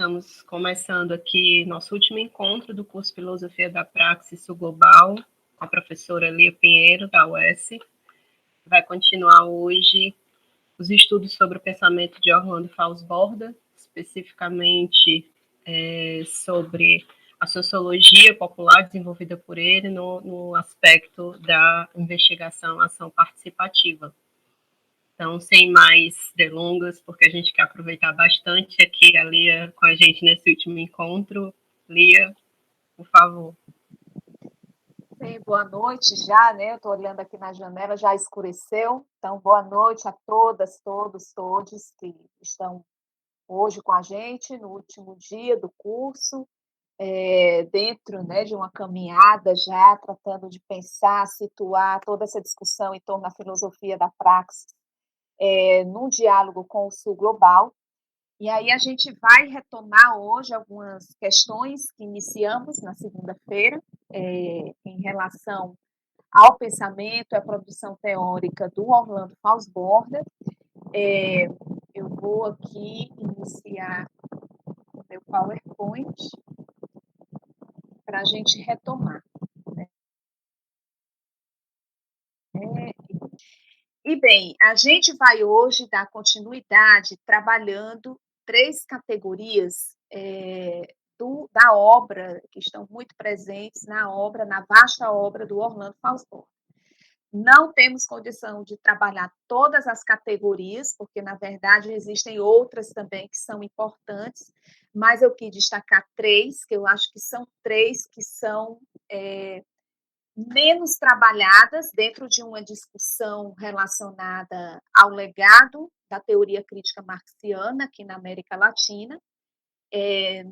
estamos começando aqui nosso último encontro do curso Filosofia da Praxis Global, com a professora Lia Pinheiro, da UES. Vai continuar hoje os estudos sobre o pensamento de Orlando Falsborda, especificamente sobre a sociologia popular desenvolvida por ele no aspecto da investigação ação participativa. Então, sem mais delongas, porque a gente quer aproveitar bastante aqui a Lia com a gente nesse último encontro. Lia, por favor. Bem, boa noite já, né? Eu estou olhando aqui na janela, já escureceu. Então, boa noite a todas, todos que estão hoje com a gente, no último dia do curso, dentro, né, de uma caminhada já, tratando de pensar, situar toda essa discussão em torno da filosofia da praxis, num diálogo com o Sul Global. E aí a gente vai retomar hoje algumas questões que iniciamos na segunda-feira, em relação ao pensamento e à produção teórica do Orlando Falsborda. Eu vou aqui iniciar o meu PowerPoint para a gente retomar. Né? E bem, a gente vai hoje dar continuidade trabalhando 3 categorias da obra, que estão muito presentes na vasta obra do Orlando Falsborda. Não temos condição de trabalhar todas as categorias, porque, na verdade, existem outras também que são importantes, mas eu quis destacar 3, que eu acho que são 3 que são menos trabalhadas dentro de uma discussão relacionada ao legado da teoria crítica marxiana aqui na América Latina.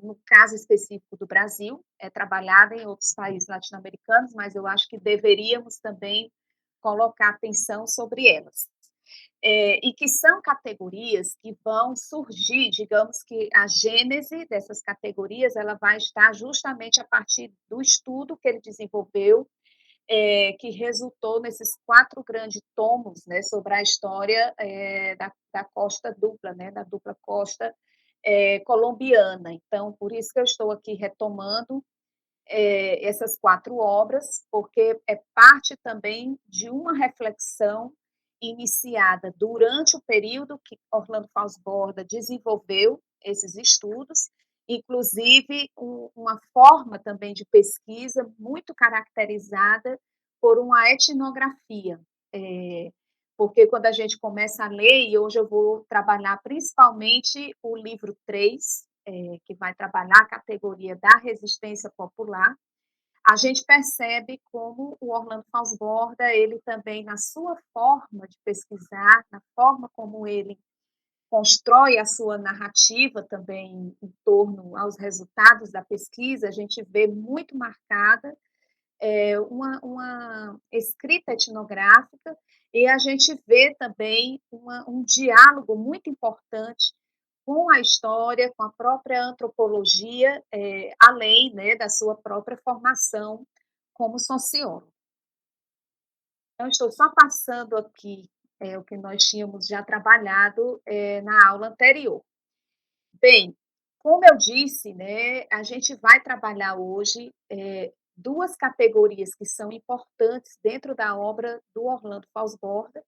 No caso específico do Brasil, é trabalhada em outros países latino-americanos, mas eu acho que deveríamos também colocar atenção sobre elas. E que são categorias que vão surgir, digamos que a gênese dessas categorias ela vai estar justamente a partir do estudo que ele desenvolveu, que resultou nesses 4 grandes tomos, né, sobre a história da costa dupla, né, da dupla costa colombiana. Então, por isso que eu estou aqui retomando essas 4 obras, porque é parte também de uma reflexão iniciada durante o período que Orlando Falsborda desenvolveu esses estudos, inclusive uma forma também de pesquisa muito caracterizada por uma etnografia, porque quando a gente começa a ler, e hoje eu vou trabalhar principalmente o livro 3, que vai trabalhar a categoria da resistência popular, a gente percebe como o Orlando Falsborda, ele também, na sua forma de pesquisar, na forma como ele constrói a sua narrativa também em torno aos resultados da pesquisa, a gente vê muito marcada uma escrita etnográfica, e a gente vê também um diálogo muito importante com a história, com a própria antropologia, além, né, da sua própria formação como sociólogo. Então, estou só passando aqui o que nós tínhamos já trabalhado na aula anterior. Bem, como eu disse, né, a gente vai trabalhar hoje 2 categorias que são importantes dentro da obra do Orlando Falsborda,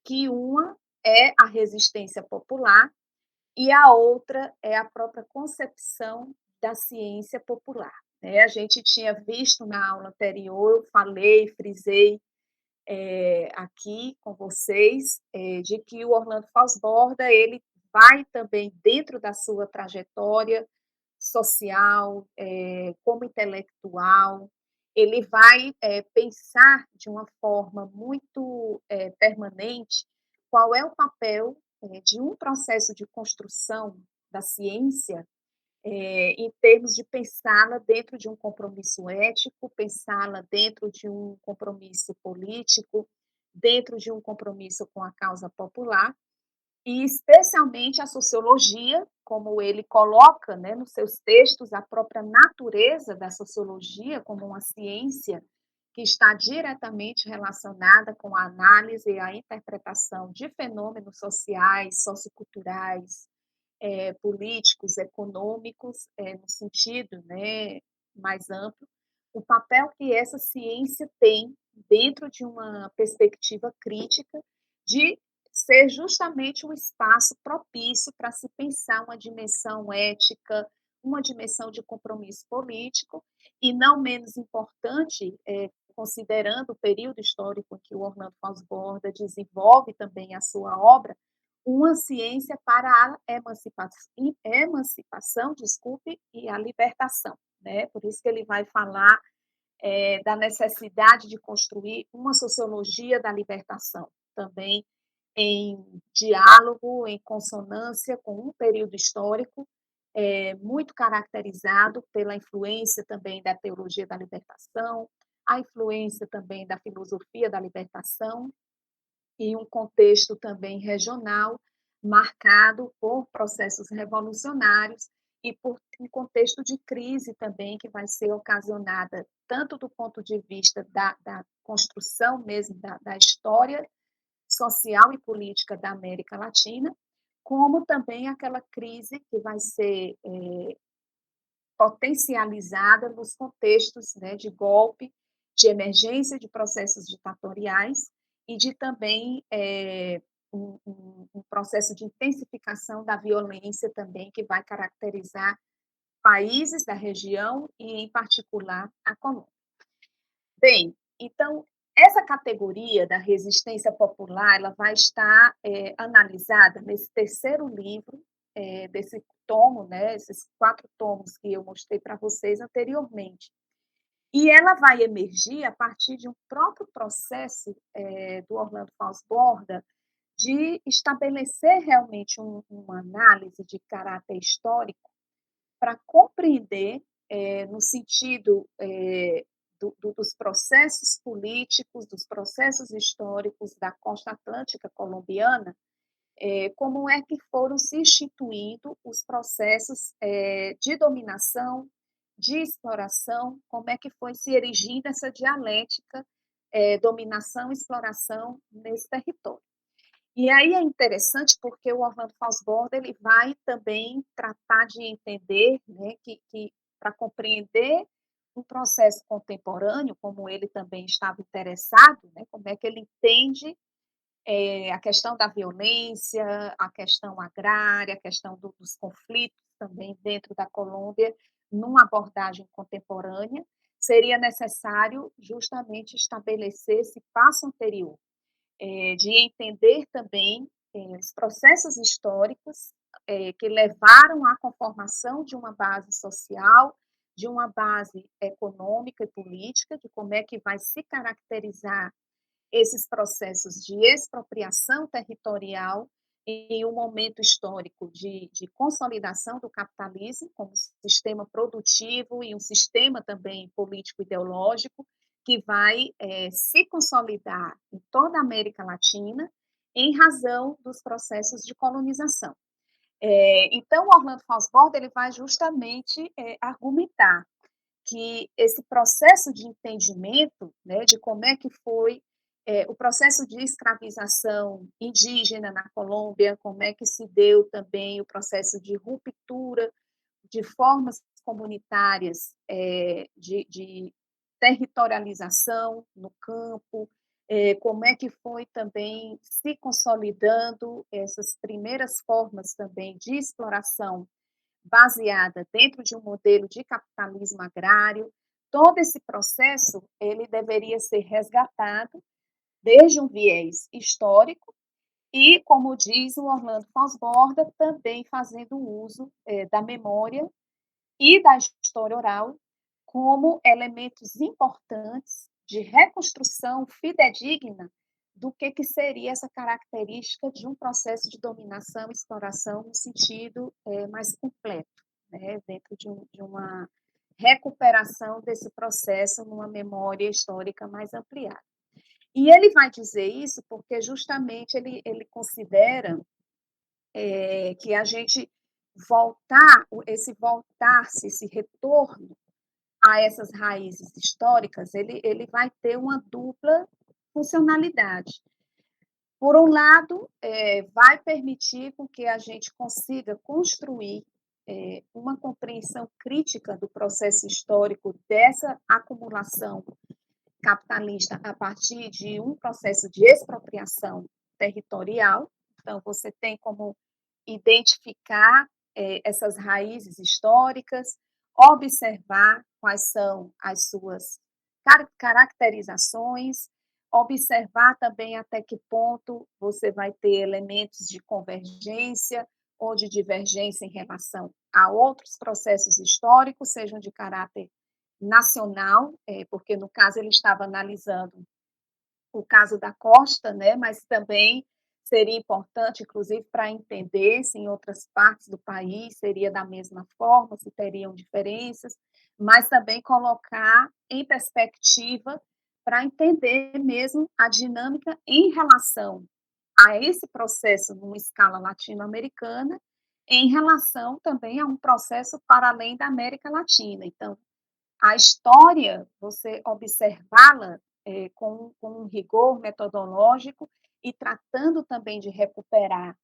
que uma é a resistência popular e a outra é a própria concepção da ciência popular. Né? A gente tinha visto na aula anterior, eu falei, frisei aqui com vocês, de que o Orlando Falsborda, ele vai também, dentro da sua trajetória social, como intelectual, ele vai pensar de uma forma muito permanente qual é o papel de um processo de construção da ciência em termos de pensá-la dentro de um compromisso ético, pensá-la dentro de um compromisso político, dentro de um compromisso com a causa popular, e especialmente a sociologia, como ele coloca, né, nos seus textos, a própria natureza da sociologia como uma ciência que está diretamente relacionada com a análise e a interpretação de fenômenos sociais, socioculturais, políticos, econômicos, no sentido, né, mais amplo, o papel que essa ciência tem dentro de uma perspectiva crítica de ser justamente um espaço propício para se pensar uma dimensão ética, uma dimensão de compromisso político, e não menos importante, considerando o período histórico em que o Orlando Fosborda desenvolve também a sua obra, uma ciência para a emancipação, desculpe, e a libertação, né? Por isso que ele vai falar da necessidade de construir uma sociologia da libertação, também em diálogo, em consonância com um período histórico muito caracterizado pela influência também da teologia da libertação, a influência também da filosofia da libertação, e um contexto também regional, marcado por processos revolucionários e por um contexto de crise também, que vai ser ocasionada tanto do ponto de vista da construção mesmo da história social e política da América Latina, como também aquela crise que vai ser potencializada nos contextos, né, de golpe, de emergência de processos ditatoriais e de também um processo de intensificação da violência também que vai caracterizar países da região e, em particular, a Colômbia. Bem, então, essa categoria da resistência popular, ela vai estar analisada nesse terceiro livro, desse tomo, né, esses 4 tomos que eu mostrei para vocês anteriormente. E ela vai emergir a partir de um próprio processo do Orlando Fosborda de estabelecer realmente uma análise de caráter histórico para compreender, no sentido dos processos políticos, dos processos históricos da costa atlântica colombiana, como é que foram se instituindo os processos de dominação, de exploração, como é que foi se erigindo essa dialética dominação e exploração nesse território. E aí é interessante porque o Orlando Fosborda ele vai também tratar de entender, né, que para compreender um processo contemporâneo, como ele também estava interessado, né, como é que ele entende a questão da violência, a questão agrária, a questão dos conflitos também dentro da Colômbia, numa abordagem contemporânea, seria necessário justamente estabelecer esse passo anterior, de entender também os processos históricos que levaram à conformação de uma base social, de uma base econômica e política, de como é que vai se caracterizar esses processos de expropriação territorial em um momento histórico de consolidação do capitalismo como sistema produtivo e um sistema também político-ideológico que vai se consolidar em toda a América Latina em razão dos processos de colonização. Então, o Orlando Fosborda ele vai justamente argumentar que esse processo de entendimento, né, de como é que foi o processo de escravização indígena na Colômbia, como é que se deu também o processo de ruptura de formas comunitárias de territorialização no campo, como é que foi também se consolidando essas primeiras formas também de exploração baseada dentro de um modelo de capitalismo agrário. Todo esse processo ele deveria ser resgatado desde um viés histórico e, como diz o Orlando Fosborda, também fazendo uso da memória e da história oral como elementos importantes de reconstrução fidedigna do que seria essa característica de um processo de dominação e exploração no sentido mais completo, né, dentro de uma recuperação desse processo numa memória histórica mais ampliada. E ele vai dizer isso porque justamente ele considera que a gente voltar-se, esse retorno a essas raízes históricas, ele vai ter uma dupla funcionalidade. Por um lado, vai permitir com que a gente consiga construir, uma compreensão crítica do processo histórico dessa acumulação capitalista a partir de um processo de expropriação territorial. Então, você tem como identificar essas raízes históricas, observar quais são as suas caracterizações, observar também até que ponto você vai ter elementos de convergência ou de divergência em relação a outros processos históricos, sejam de caráter nacional, porque no caso ele estava analisando o caso da costa, né, mas também seria importante, inclusive, para entender se em outras partes do país seria da mesma forma, se teriam diferenças, mas também colocar em perspectiva para entender mesmo a dinâmica em relação a esse processo numa escala latino-americana, em relação também a um processo para além da América Latina. Então, a história, você observá-la com um rigor metodológico e tratando também de recuperar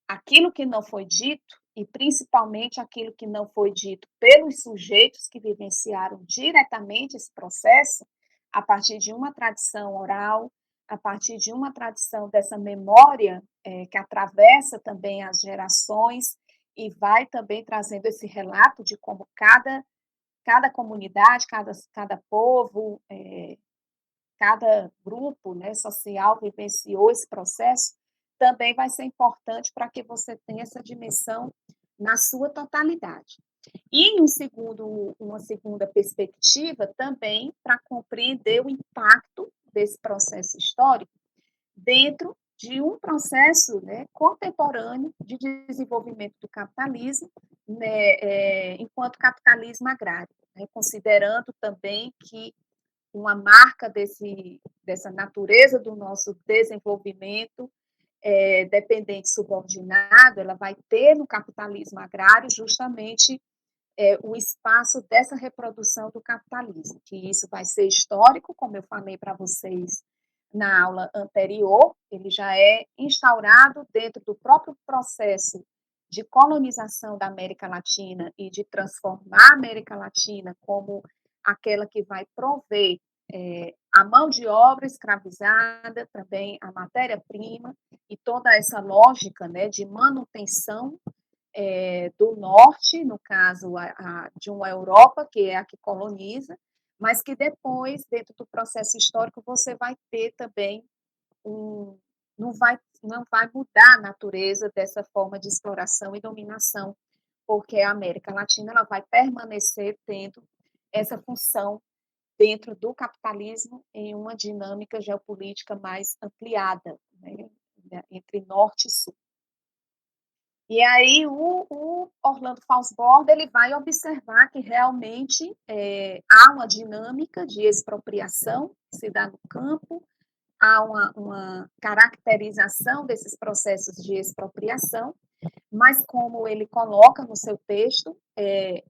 aquilo que não foi dito, e principalmente aquilo que não foi dito pelos sujeitos que vivenciaram diretamente esse processo, a partir de uma tradição oral, a partir de uma tradição dessa memória que atravessa também as gerações e vai também trazendo esse relato de como cada comunidade, cada povo, cada grupo, né, social vivenciou esse processo, também vai ser importante para que você tenha essa dimensão na sua totalidade. E uma segunda perspectiva também para compreender o impacto desse processo histórico dentro de um processo, né, contemporâneo de desenvolvimento do capitalismo, né, enquanto capitalismo agrário, né, considerando também que uma marca dessa natureza do nosso desenvolvimento dependente subordinado, ela vai ter no capitalismo agrário justamente o espaço dessa reprodução do capitalismo, que isso vai ser histórico, como eu falei para vocês na aula anterior, ele já é instaurado dentro do próprio processo de colonização da América Latina e de transformar a América Latina como aquela que vai prover a mão de obra escravizada, também a matéria-prima e toda essa lógica, né, de manutenção do norte, no caso de uma Europa, que é a que coloniza, mas que depois, dentro do processo histórico, você vai ter também não vai mudar a natureza dessa forma de exploração e dominação, porque a América Latina ela vai permanecer tendo essa função dentro do capitalismo em uma dinâmica geopolítica mais ampliada, né, entre norte e sul. E aí o Orlando Faussbord ele vai observar que realmente há uma dinâmica de expropriação que se dá no campo, há uma caracterização desses processos de expropriação, mas como ele coloca no seu texto,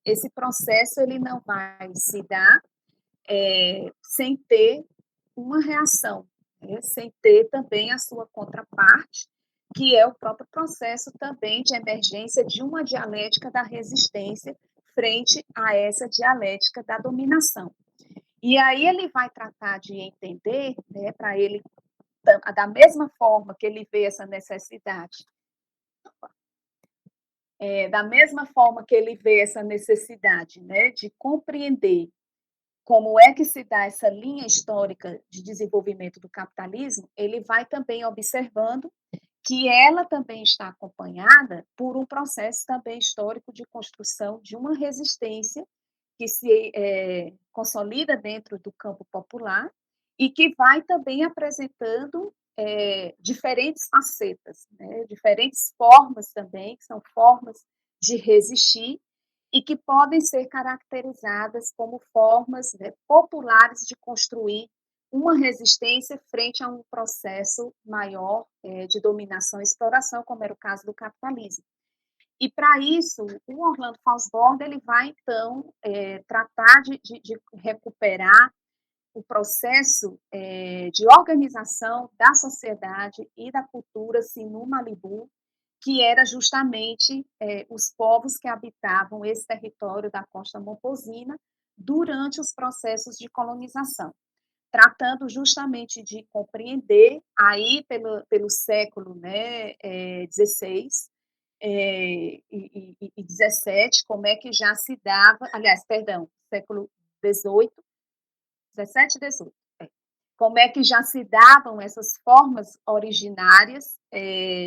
esse processo ele não vai se dar sem ter uma reação, né? Sem ter também a sua contraparte, que é o próprio processo também de emergência de uma dialética da resistência frente a essa dialética da dominação. E aí ele vai tratar de entender, né, para ele, da mesma forma que ele vê essa necessidade, da mesma forma que ele vê essa necessidade, né, de compreender como é que se dá essa linha histórica de desenvolvimento do capitalismo, ele vai também observando que ela também está acompanhada por um processo também histórico de construção de uma resistência que se consolida dentro do campo popular e que vai também apresentando diferentes facetas, né? Diferentes formas também, que são formas de resistir e que podem ser caracterizadas como formas, né, populares de construir uma resistência frente a um processo maior de dominação e exploração, como era o caso do capitalismo. E para isso, o Orlando Faussbord ele vai então tratar de recuperar o processo de organização da sociedade e da cultura Sinu-Malibu, que era justamente os povos que habitavam esse território da costa momposina durante os processos de colonização, tratando justamente de compreender aí pelo século, né, 16 e 17, como é que já se dava, aliás, perdão, século 18, 17 e 18, como é que já se davam essas formas originárias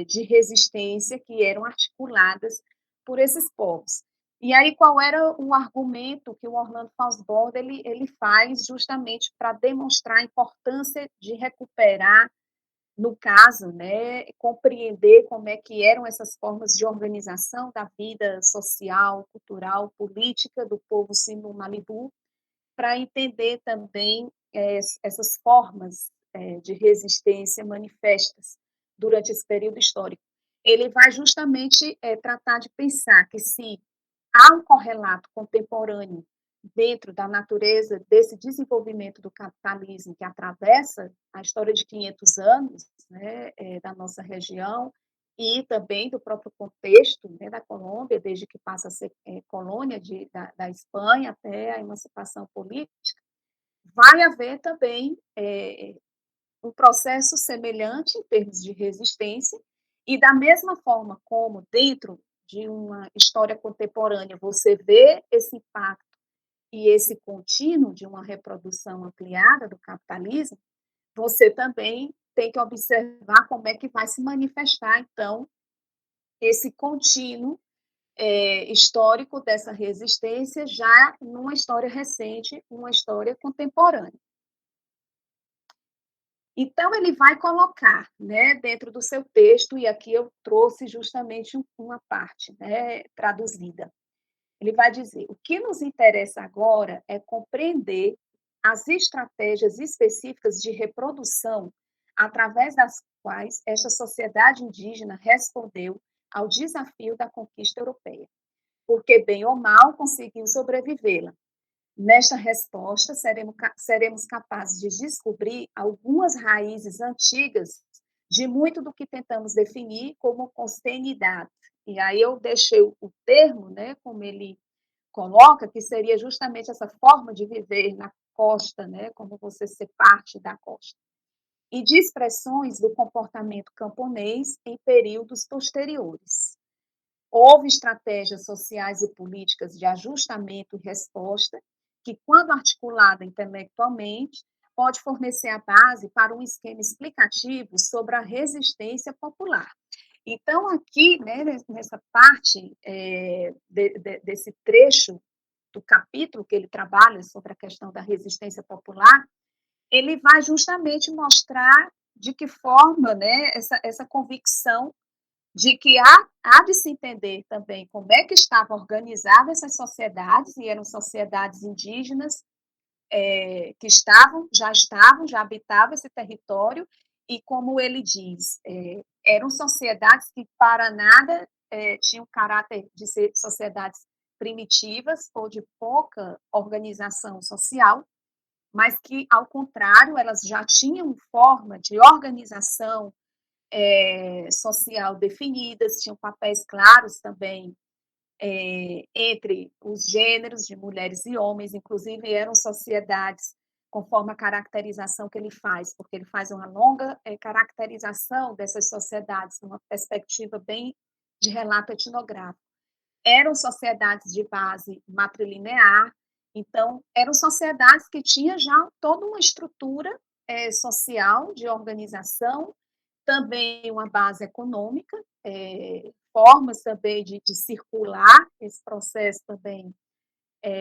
de resistência que eram articuladas por esses povos. E aí, qual era o argumento que o Orlando Fosborda ele faz justamente para demonstrar a importância de recuperar, no caso, né, compreender como é que eram essas formas de organização da vida social, cultural, política do povo Sinu-Malibu, para entender também essas formas de resistência manifestas durante esse período histórico. Ele vai justamente tratar de pensar que se há um correlato contemporâneo dentro da natureza desse desenvolvimento do capitalismo que atravessa a história de 500 anos, né, da nossa região e também do próprio contexto, né, da Colômbia, desde que passa a ser colônia da Espanha até a emancipação política, vai haver também um processo semelhante em termos de resistência, e da mesma forma como dentro de uma história contemporânea você vê esse impacto e esse contínuo de uma reprodução ampliada do capitalismo, você também tem que observar como é que vai se manifestar, então, esse contínuo histórico dessa resistência já numa história recente, uma história contemporânea. Então, ele vai colocar, né, dentro do seu texto, e aqui eu trouxe justamente uma parte, né, traduzida. Ele vai dizer: o que nos interessa agora é compreender as estratégias específicas de reprodução através das quais esta sociedade indígena respondeu ao desafio da conquista europeia, porque, bem ou mal, conseguiu sobrevivê-la. Nesta resposta, seremos capazes de descobrir algumas raízes antigas de muito do que tentamos definir como consanguinidade. E aí eu deixei o termo, né, como ele coloca, que seria justamente essa forma de viver na costa, né, como você ser parte da costa, e de expressões do comportamento camponês em períodos posteriores. Houve estratégias sociais e políticas de ajustamento e resposta que, quando articulada intelectualmente, pode fornecer a base para um esquema explicativo sobre a resistência popular. Então, aqui, né, nessa parte desse trecho do capítulo que ele trabalha sobre a questão da resistência popular, ele vai justamente mostrar de que forma, né, essa convicção de que há de se entender também como é que estavam organizadas essas sociedades, e eram sociedades indígenas que já habitavam esse território, e como ele diz, eram sociedades que para nada tinham caráter de ser sociedades primitivas ou de pouca organização social, mas que, ao contrário, elas já tinham forma de organização social definidas, tinham papéis claros também entre os gêneros de mulheres e homens, inclusive eram sociedades conforme a caracterização que ele faz, porque ele faz uma longa caracterização dessas sociedades, numa perspectiva bem de relato etnográfico. Eram sociedades de base matrilinear, então eram sociedades que tinham já toda uma estrutura social de organização, também uma base econômica, formas também de circular esse processo também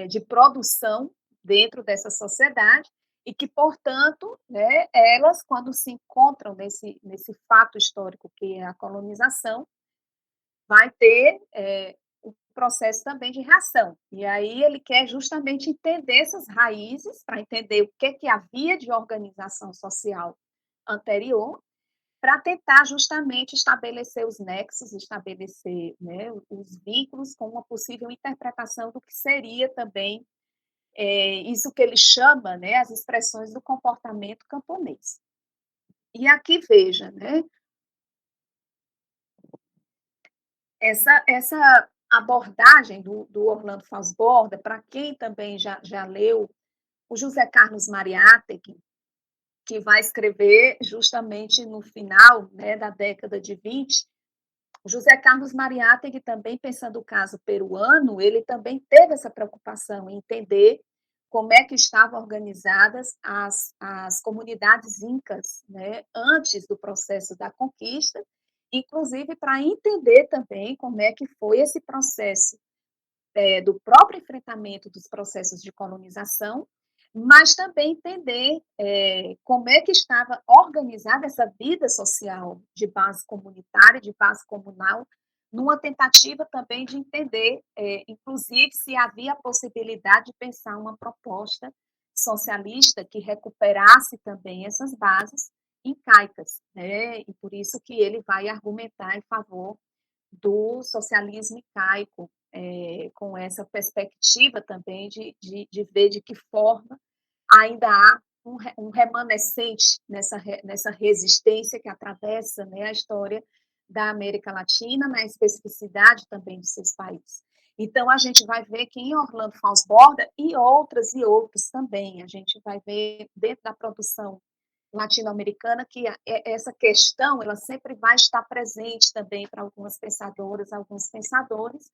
de produção dentro dessa sociedade, e que, portanto, né, elas, quando se encontram nesse fato histórico que é a colonização, vai ter um processo também de reação. E aí ele quer justamente entender essas raízes, para entender o que havia de organização social anterior, para tentar justamente estabelecer os nexos, estabelecer, né, os vínculos com uma possível interpretação do que seria também isso que ele chama, né, as expressões do comportamento camponês. E aqui veja, né, essa abordagem do Orlando Falsborda, para quem também já leu o José Carlos Mariátegui, que vai escrever justamente no final, né, da década de 20, o José Carlos Mariátegui também, pensando o caso peruano, ele também teve essa preocupação em entender como é que estavam organizadas as comunidades incas, né, antes do processo da conquista, inclusive para entender também como é que foi esse processo do próprio enfrentamento dos processos de colonização, mas também entender como é que estava organizada essa vida social de base comunitária, de base comunal, numa tentativa também de entender, inclusive, se havia a possibilidade de pensar uma proposta socialista que recuperasse também essas bases incaicas, né? E por isso que ele vai argumentar em favor do socialismo incaico, com essa perspectiva também de ver de que forma ainda há um remanescente nessa resistência que atravessa, né, a história da América Latina, na especificidade também de seus países. Então, a gente vai ver que em Orlando Fausto Borda e outros também, a gente vai ver dentro da produção latino-americana que essa questão ela sempre vai estar presente também para algumas pensadoras, alguns pensadores,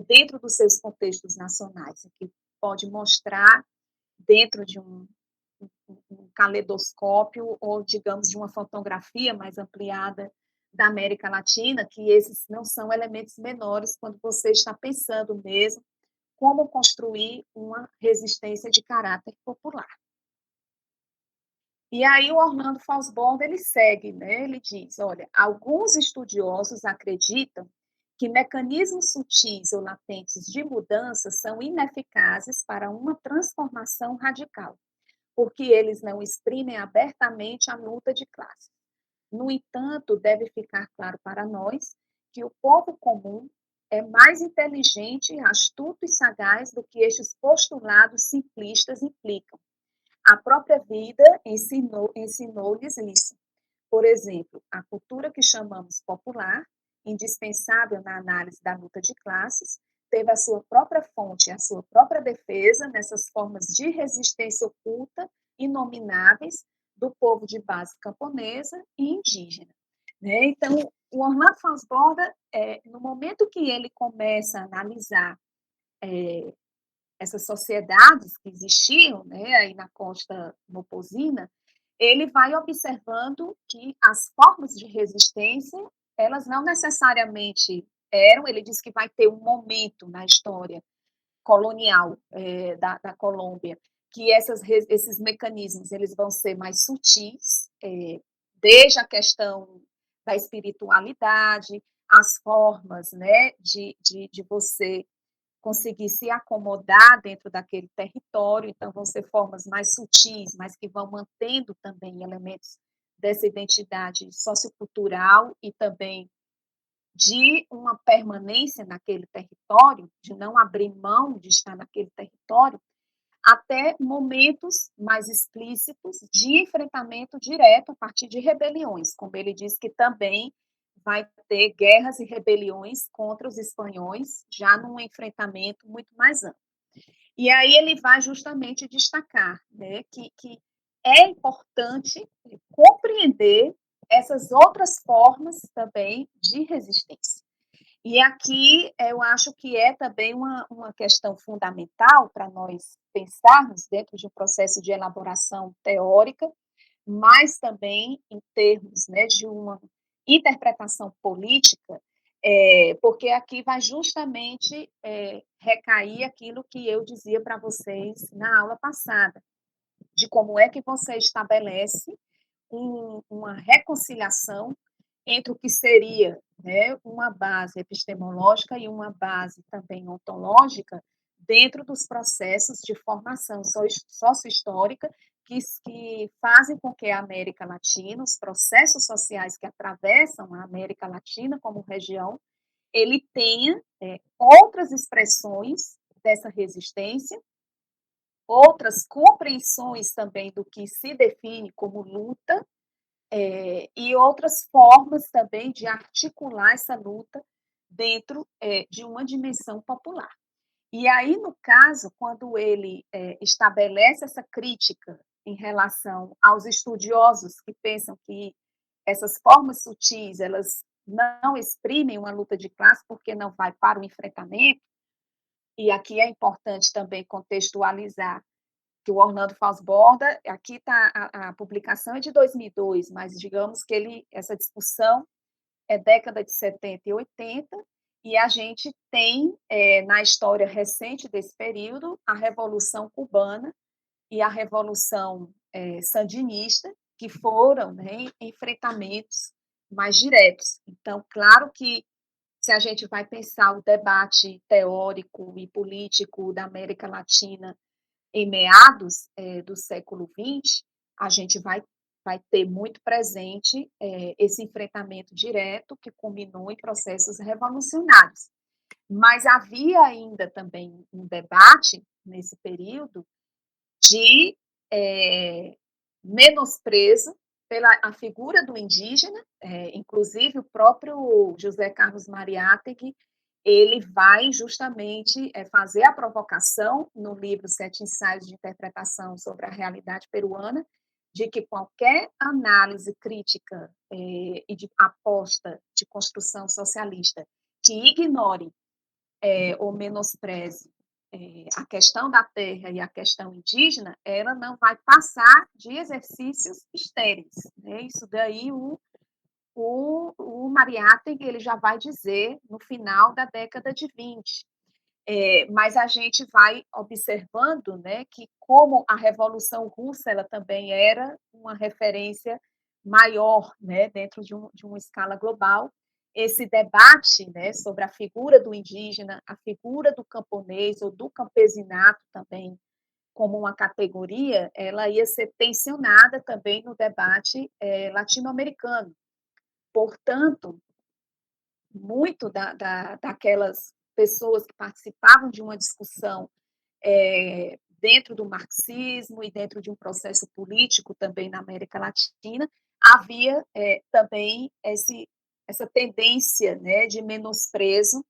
dentro dos seus contextos nacionais, que pode mostrar dentro de um caleidoscópio ou, digamos, de uma fotografia mais ampliada da América Latina, que esses não são elementos menores quando você está pensando mesmo como construir uma resistência de caráter popular. E aí o Orlando Faussborn ele segue, né? Ele diz, olha, alguns estudiosos acreditam que mecanismos sutis ou latentes de mudança são ineficazes para uma transformação radical, porque eles não exprimem abertamente a luta de classe. No entanto, deve ficar claro para nós que o povo comum é mais inteligente, astuto e sagaz do que estes postulados simplistas implicam. A própria vida ensinou-lhes isso. Por exemplo, a cultura que chamamos popular, indispensável na análise da luta de classes, teve a sua própria fonte, a sua própria defesa nessas formas de resistência oculta, inomináveis, do povo de base camponesa e indígena. Né? Então, o Orlando Faussborda, no momento que ele começa a analisar essas sociedades que existiam, né, aí na costa moposina, ele vai observando que as formas de resistência, elas não necessariamente eram, ele diz que vai ter um momento na história colonial da Colômbia, que esses mecanismos eles vão ser mais sutis, desde a questão da espiritualidade, as formas, né, de você conseguir se acomodar dentro daquele território, então vão ser formas mais sutis, mas que vão mantendo também elementos dessa identidade sociocultural e também de uma permanência naquele território, de não abrir mão de estar naquele território, até momentos mais explícitos de enfrentamento direto a partir de rebeliões, como ele diz que também vai ter guerras e rebeliões contra os espanhóis, já num enfrentamento muito mais amplo. E aí ele vai justamente destacar, né, que é importante compreender essas outras formas também de resistência. E aqui eu acho que é também uma questão fundamental para nós pensarmos dentro de um processo de elaboração teórica, mas também em termos, né, de uma interpretação política, porque aqui vai justamente recair aquilo que eu dizia para vocês na aula passada, de como é que você estabelece uma reconciliação entre o que seria, né, uma base epistemológica e uma base também ontológica dentro dos processos de formação sócio-histórica que fazem com que a América Latina, os processos sociais que atravessam a América Latina como região, ele tenha outras expressões dessa resistência outras compreensões também do que se define como luta, e outras formas também de articular essa luta dentro de uma dimensão popular. E aí, no caso, quando ele estabelece essa crítica em relação aos estudiosos que pensam que essas formas sutis elas não exprimem uma luta de classe porque não vai para o enfrentamento, e aqui é importante também contextualizar que o Orlando Fausborda, aqui está a publicação é de 2002, mas digamos que essa discussão é década de 70 e 80, e a gente tem, na história recente desse período, a Revolução Cubana e a Revolução Sandinista, que foram, né, enfrentamentos mais diretos. Então, claro que se a gente vai pensar o debate teórico e político da América Latina em meados do século XX, a gente vai ter muito presente esse enfrentamento direto que culminou em processos revolucionários. Mas havia ainda também um debate nesse período de menosprezo pela a figura do indígena, inclusive o próprio José Carlos Mariátegui, ele vai justamente fazer a provocação no livro Sete Ensaios de Interpretação sobre a Realidade Peruana, de que qualquer análise crítica e de aposta de construção socialista que ignore ou menospreze a questão da terra e a questão indígena, ela não vai passar de exercícios estéreis. Né? Isso daí o Mariátegui ele já vai dizer no final da década de 20. Mas a gente vai observando, né, que como a Revolução Russa ela também era uma referência maior, né, dentro de uma escala global, esse debate, né, sobre a figura do indígena, a figura do camponês ou do campesinato também como uma categoria, ela ia ser tensionada também no debate latino-americano. Portanto, muito daquelas pessoas que participavam de uma discussão dentro do marxismo e dentro de um processo político também na América Latina, havia também essa tendência, né, de menosprezo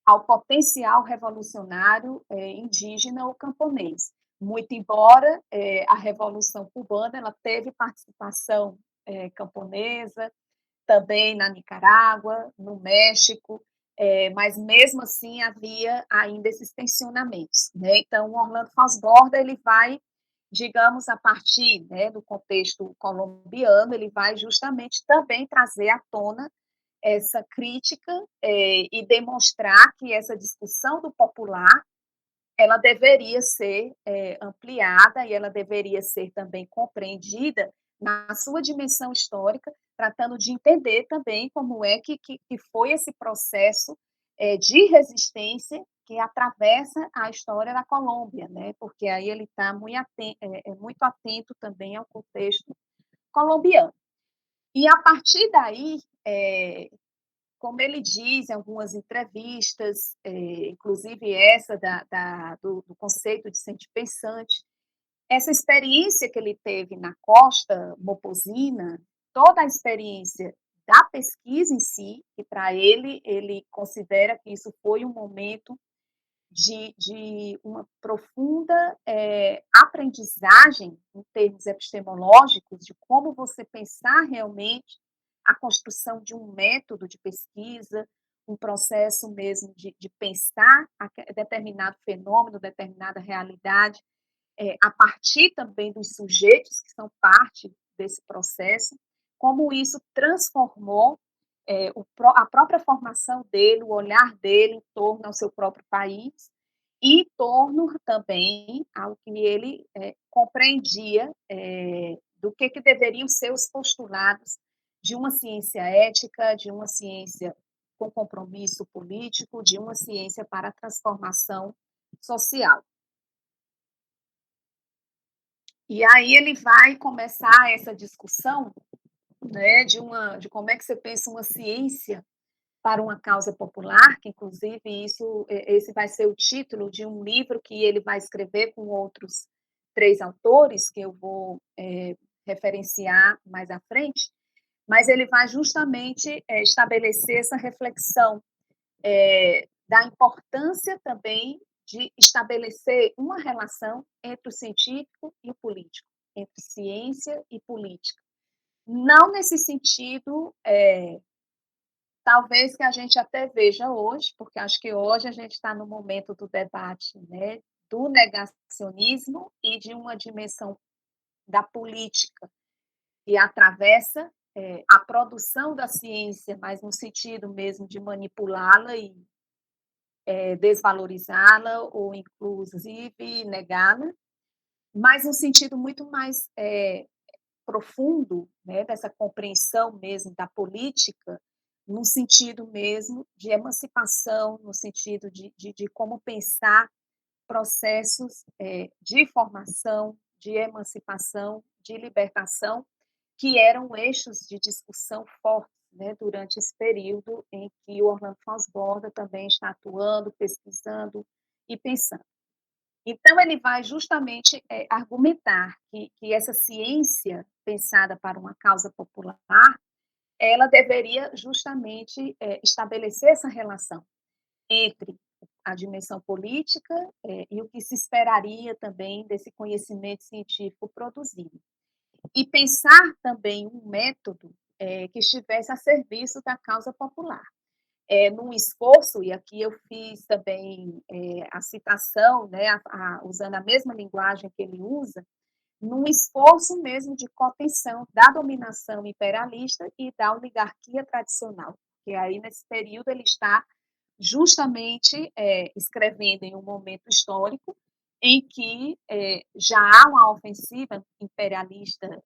ao potencial revolucionário indígena ou camponês. Muito embora a Revolução Cubana ela teve participação camponesa, também na Nicarágua, no México, mas mesmo assim havia ainda esses tensionamentos. Né? Então, o Orlando Fausborda ele vai, digamos, a partir do contexto colombiano, ele vai justamente também trazer à tona essa crítica e demonstrar que essa discussão do popular ela deveria ser ampliada e ela deveria ser também compreendida na sua dimensão histórica, tratando de entender também como é que foi esse processo de resistência que atravessa a história da Colômbia, né? Porque aí ele está muito atento também ao contexto colombiano. E a partir daí, como ele diz em algumas entrevistas, inclusive essa do conceito de sente pensante, essa experiência que ele teve na costa moposina, toda a experiência da pesquisa em si, que para ele considera que isso foi um momento de uma profunda aprendizagem em termos epistemológicos, de como você pensar realmente a construção de um método de pesquisa, um processo mesmo de pensar determinado fenômeno, determinada realidade, a partir também dos sujeitos que são parte desse processo, como isso transformou a própria formação dele, o olhar dele em torno ao seu próprio país e em torno também ao que ele compreendia do que deveriam ser os postulados de uma ciência ética, de uma ciência com compromisso político, de uma ciência para a transformação social. E aí ele vai começar essa discussão, né, de como é que você pensa uma ciência para uma causa popular, que inclusive esse vai ser o título de um livro que ele vai escrever com outros 3 autores, que eu vou, referenciar mais à frente, mas ele vai justamente, estabelecer essa reflexão, da importância também de estabelecer uma relação entre o científico e o político, entre ciência e política. Não nesse sentido, talvez que a gente até veja hoje, porque acho que hoje a gente está no momento do debate, né, do negacionismo e de uma dimensão da política que atravessa, a produção da ciência, mas no sentido mesmo de manipulá-la e, desvalorizá-la ou inclusive negá-la, mas no sentido muito mais, profundo, né, dessa compreensão mesmo da política, no sentido mesmo de emancipação, no sentido de como pensar processos, de formação, de emancipação, de libertação, que eram eixos de discussão fortes, né, durante esse período em que o Orlando Fosborda também está atuando, pesquisando e pensando. Então, ele vai justamente argumentar que essa ciência pensada para uma causa popular, ela deveria justamente estabelecer essa relação entre a dimensão política e o que se esperaria também desse conhecimento científico produzido. E pensar também um método que estivesse a serviço da causa popular. Num esforço, e aqui eu fiz também a citação, né, usando a mesma linguagem que ele usa, num esforço mesmo de contenção da dominação imperialista e da oligarquia tradicional, que aí nesse período ele está justamente escrevendo em um momento histórico em que já há uma ofensiva imperialista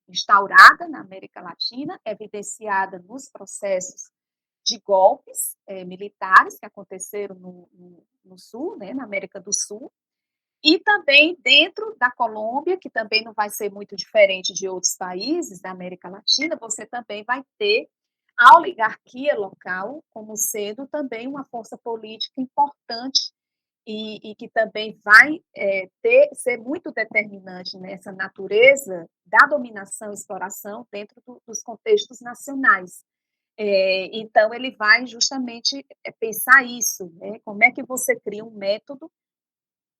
instaurada na América Latina, evidenciada nos processos de golpes militares que aconteceram no Sul, né, na América do Sul, e também dentro da Colômbia, que também não vai ser muito diferente de outros países da América Latina, você também vai ter a oligarquia local como sendo também uma força política importante e que também vai ser muito determinante nessa natureza da dominação e exploração dentro dos contextos nacionais. Então, ele vai justamente pensar isso, né? Como é que você cria um método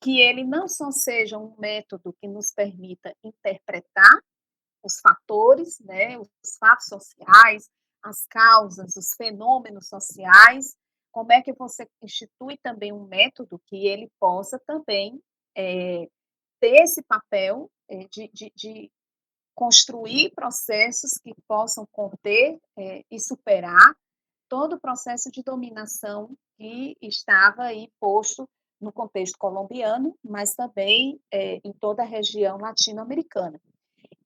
que ele não só seja um método que nos permita interpretar os fatores, né, os fatos sociais, as causas, os fenômenos sociais, como é que você institui também um método que ele possa também ter esse papel de construir processos que possam conter e superar todo o processo de dominação que estava aí posto no contexto colombiano, mas também em toda a região latino-americana.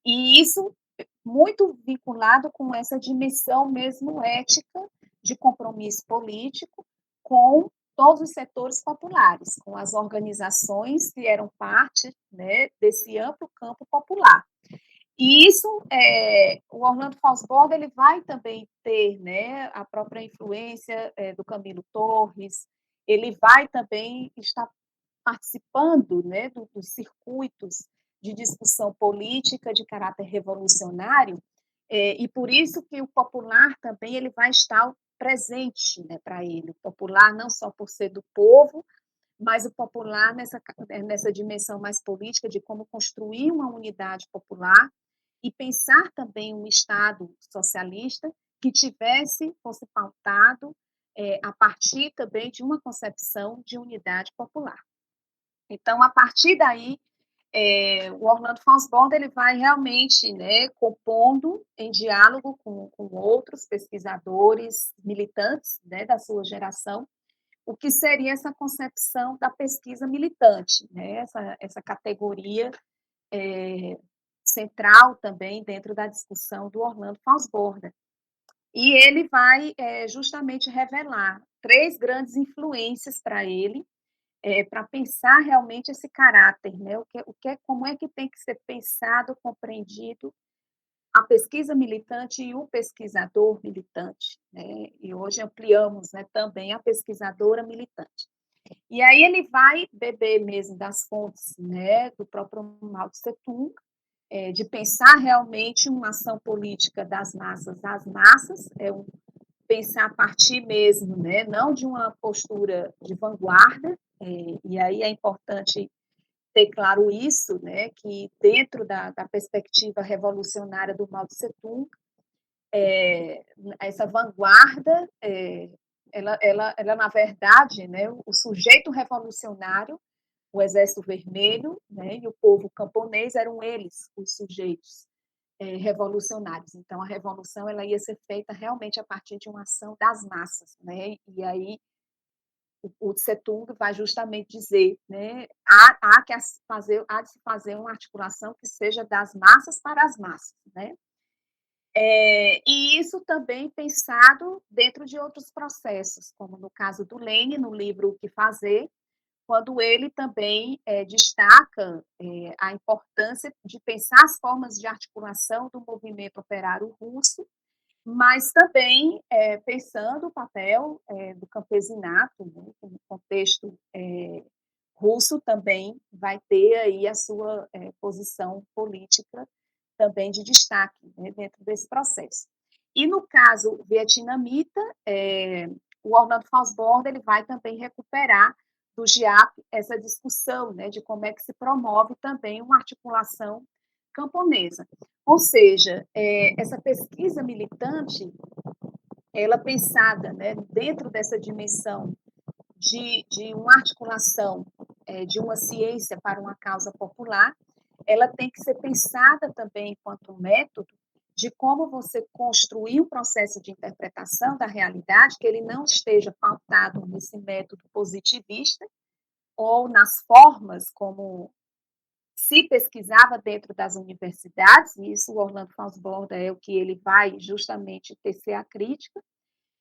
E isso muito vinculado com essa dimensão mesmo ética de compromisso político com todos os setores populares, com as organizações que eram parte, né, desse amplo campo popular. E isso, o Orlando Fosborda, ele vai também ter, né, a própria influência do Camilo Torres, ele vai também estar participando, né, dos circuitos de discussão política de caráter revolucionário, e por isso que o popular também ele vai estar presente, né, para ele. O popular não só por ser do povo, mas o popular nessa dimensão mais política de como construir uma unidade popular e pensar também um Estado socialista que fosse pautado a partir também de uma concepção de unidade popular. Então, a partir daí, o Orlando Fosborda ele vai realmente, né, compondo em diálogo com outros pesquisadores militantes, né, da sua geração, o que seria essa concepção da pesquisa militante, né, essa categoria central também dentro da discussão do Orlando Fosborda. E ele vai justamente revelar 3 grandes influências para ele, para pensar realmente esse caráter, né? Como é que tem que ser pensado, compreendido a pesquisa militante e o pesquisador militante, né? E hoje ampliamos, né, também a pesquisadora militante. E aí ele vai beber mesmo das fontes, né, do próprio Mao Tse Tung, de pensar realmente uma ação política das massas às massas, pensar a partir mesmo, né, não de uma postura de vanguarda, e aí é importante ter claro isso, né, que dentro da perspectiva revolucionária do Mao Tse Tung, essa vanguarda, ela na verdade, né, o sujeito revolucionário, o Exército Vermelho, né, e o povo camponês eram eles os sujeitos revolucionários. Então, a revolução ela ia ser feita realmente a partir de uma ação das massas, né? E aí o Tse Tung vai justamente dizer, né, há de se fazer uma articulação que seja das massas para as massas, né? E isso também pensado dentro de outros processos, como no caso do Lênin, no livro O que Fazer, quando ele também destaca a importância de pensar as formas de articulação do movimento operário russo, mas também pensando o papel do campesinato, né, que no contexto russo também vai ter aí a sua posição política também de destaque, né, dentro desse processo. E no caso vietnamita, o Orlando Faussbord ele vai também recuperar do GIAP essa discussão, né, de como é que se promove também uma articulação camponesa. Ou seja, essa pesquisa militante, ela pensada, né, dentro dessa dimensão de uma articulação de uma ciência para uma causa popular, ela tem que ser pensada também enquanto método de como você construir um processo de interpretação da realidade que ele não esteja pautado nesse método positivista ou nas formas como se pesquisava dentro das universidades, e isso o Orlando Faussbord é o que ele vai justamente tecer a crítica,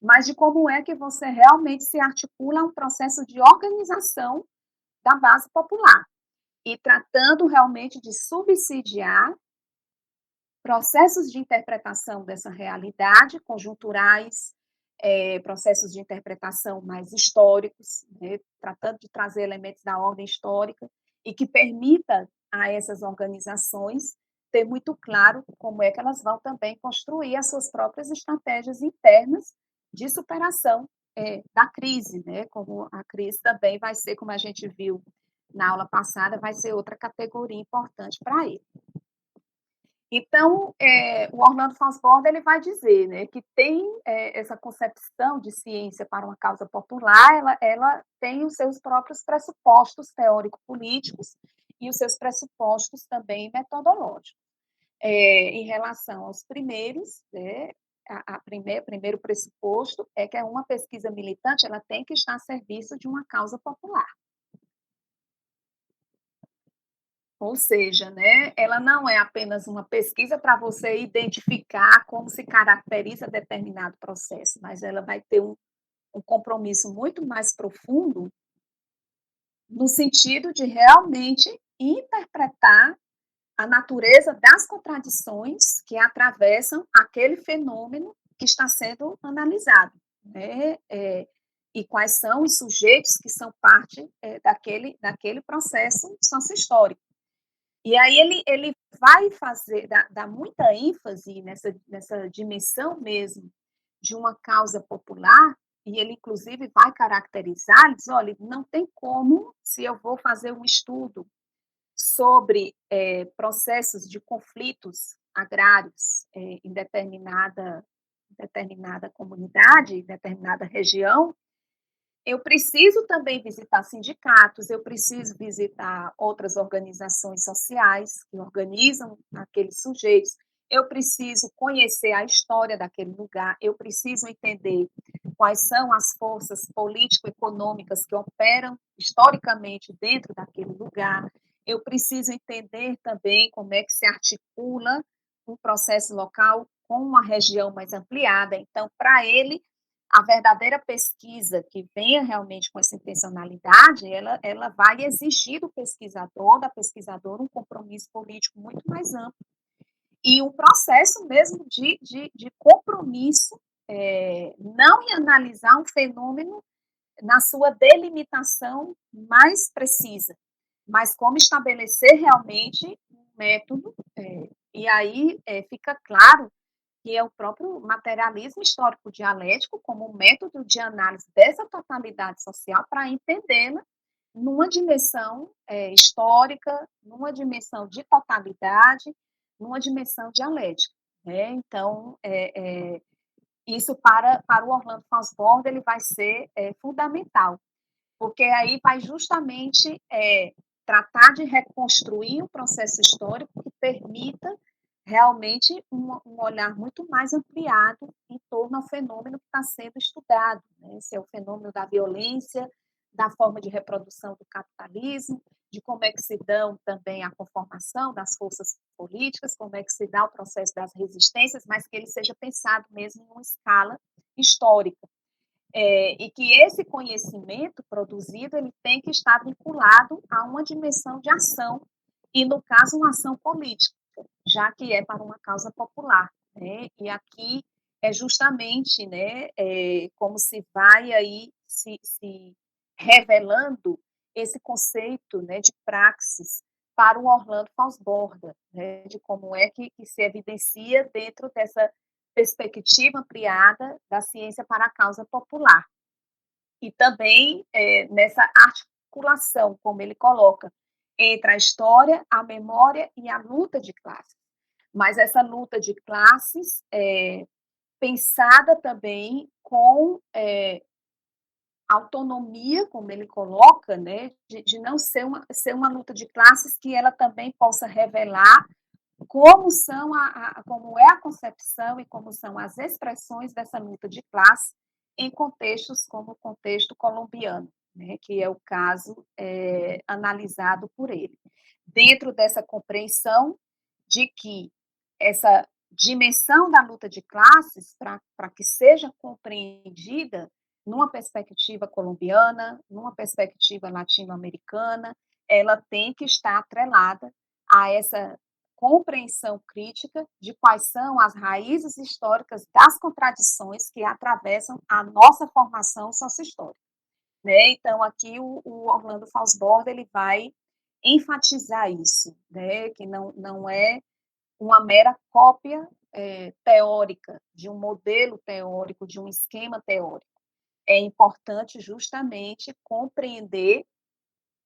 mas de como é que você realmente se articula um processo de organização da base popular e tratando realmente de subsidiar processos de interpretação dessa realidade, conjunturais, processos de interpretação mais históricos, né, tratando de trazer elementos da ordem histórica e que permita a essas organizações ter muito claro como é que elas vão também construir as suas próprias estratégias internas de superação da crise, né? Como a crise também vai ser, como a gente viu na aula passada, vai ser outra categoria importante para ele. Então, o Orlando Faussbord ele vai dizer, né, que tem essa concepção de ciência para uma causa popular, ela tem os seus próprios pressupostos teórico-políticos e os seus pressupostos também metodológicos. Em relação aos primeiros, né, primeiro pressuposto é que uma pesquisa militante ela tem que estar a serviço de uma causa popular. Ou seja, né, ela não é apenas uma pesquisa para você identificar como se caracteriza determinado processo, mas ela vai ter um compromisso muito mais profundo no sentido de realmente interpretar a natureza das contradições que atravessam aquele fenômeno que está sendo analisado, né? E quais são os sujeitos que são parte daquele processo sociohistórico. E aí ele vai fazer, dá muita ênfase nessa dimensão mesmo de uma causa popular, e ele inclusive vai caracterizar, ele diz, olha, não tem como, se eu vou fazer um estudo sobre processos de conflitos agrários em determinada comunidade, em determinada região, eu preciso também visitar sindicatos, eu preciso visitar outras organizações sociais que organizam aqueles sujeitos, eu preciso conhecer a história daquele lugar, eu preciso entender quais são as forças político-econômicas que operam historicamente dentro daquele lugar, eu preciso entender também como é que se articula um processo local com uma região mais ampliada. Então, para ele, a verdadeira pesquisa que venha realmente com essa intencionalidade, ela vai exigir do pesquisador, da pesquisadora, um compromisso político muito mais amplo. e um processo mesmo de compromisso, não em analisar um fenômeno na sua delimitação mais precisa, mas como estabelecer realmente um método, e aí fica claro que é o próprio materialismo histórico dialético como um método de análise dessa totalidade social para entendê-la numa dimensão histórica, numa dimensão de totalidade, numa dimensão dialética. Né? Então, isso para o Orlando Fosborda ele vai ser fundamental, porque aí vai justamente tratar de reconstruir um processo histórico que permita realmente um olhar muito mais ampliado em torno ao fenômeno que está sendo estudado. Né? Esse é o fenômeno da violência, da forma de reprodução do capitalismo, de como é que se dão também a conformação das forças políticas, como é que se dá o processo das resistências, mas que ele seja pensado mesmo em uma escala histórica. E que esse conhecimento produzido ele tem que estar vinculado a uma dimensão de ação, e no caso uma ação política, já que é para uma causa popular. Né? E aqui é justamente como se vai aí se revelando esse conceito de praxis para o Orlando Fosborda, de como é que se evidencia dentro dessa perspectiva ampliada da ciência para a causa popular. E também nessa articulação, como ele coloca, entre a história, a memória e a luta de classes. Mas essa luta de classes pensada também com autonomia, como ele coloca, né, de não ser uma luta de classes que ela também possa revelar como é a concepção e como são as expressões dessa luta de classe em contextos como o contexto colombiano, né, que é o caso analisado por ele. Dentro dessa compreensão de que essa dimensão da luta de classes, para que seja compreendida numa perspectiva colombiana, numa perspectiva latino-americana, ela tem que estar atrelada a essa compreensão crítica de quais são as raízes históricas das contradições que atravessam a nossa formação sociohistórica. Né? Então, aqui o Orlando Fosborda ele vai enfatizar isso, né? Que não é uma mera cópia teórica de um modelo teórico, de um esquema teórico. É importante justamente compreender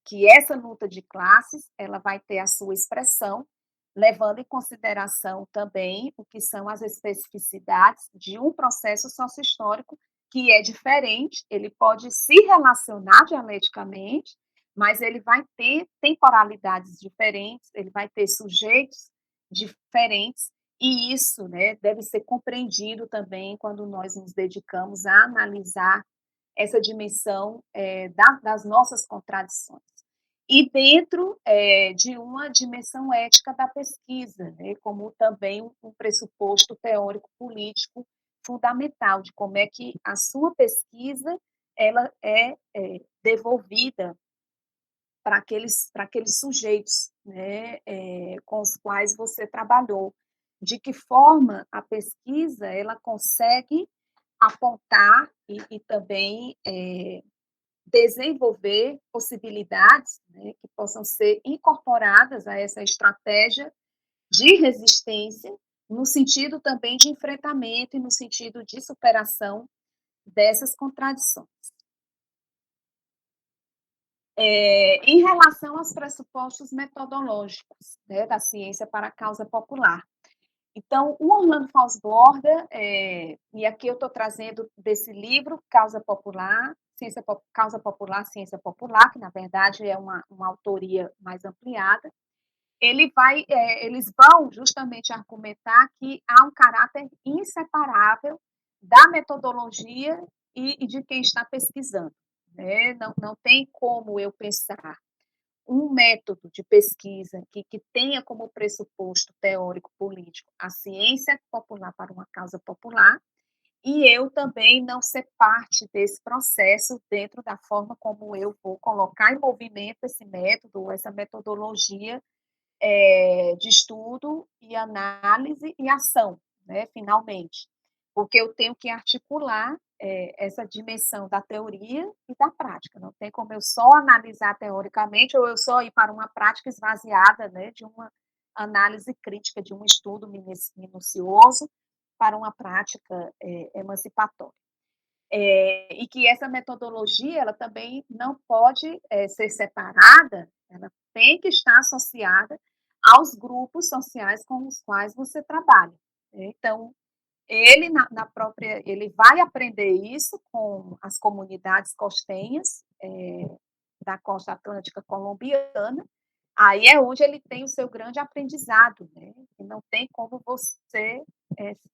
que essa luta de classes ela vai ter a sua expressão, levando em consideração também o que são as especificidades de um processo sociohistórico que é diferente, ele pode se relacionar dialeticamente, mas ele vai ter temporalidades diferentes, ele vai ter sujeitos diferentes, e isso deve ser compreendido também quando nós nos dedicamos a analisar essa dimensão das nossas contradições. E dentro de uma dimensão ética da pesquisa, como também um pressuposto teórico-político fundamental de como é que a sua pesquisa ela é devolvida para aqueles sujeitos com os quais você trabalhou. De que forma a pesquisa ela consegue apontar e também desenvolver possibilidades que possam ser incorporadas a essa estratégia de resistência, no sentido também de enfrentamento e no sentido de superação dessas contradições. Em relação aos pressupostos metodológicos da ciência para a causa popular. Então, o Orlando Fosborda, e aqui eu estou trazendo desse livro, Causa Popular, Ciência Popular, que na verdade é uma autoria mais ampliada, eles vão justamente argumentar que há um caráter inseparável da metodologia e de quem está pesquisando. Não tem como eu pensar um método de pesquisa que tenha como pressuposto teórico-político a ciência popular para uma causa popular, e eu também não ser parte desse processo dentro da forma como eu vou colocar em movimento esse método, essa metodologia, de estudo e análise e ação, né, finalmente. Porque eu tenho que articular, essa dimensão da teoria e da prática, não tem como eu só analisar teoricamente ou eu só ir para uma prática esvaziada, né, de uma análise crítica, de um estudo minucioso para uma prática, emancipatória. E que essa metodologia, ela também não pode, ser separada, ela tem que estar associada aos grupos sociais com os quais você trabalha, né. Então, ele na própria ele vai aprender isso com as comunidades costenhas, da costa atlântica colombiana, aí é onde ele tem o seu grande aprendizado, né, e não tem como você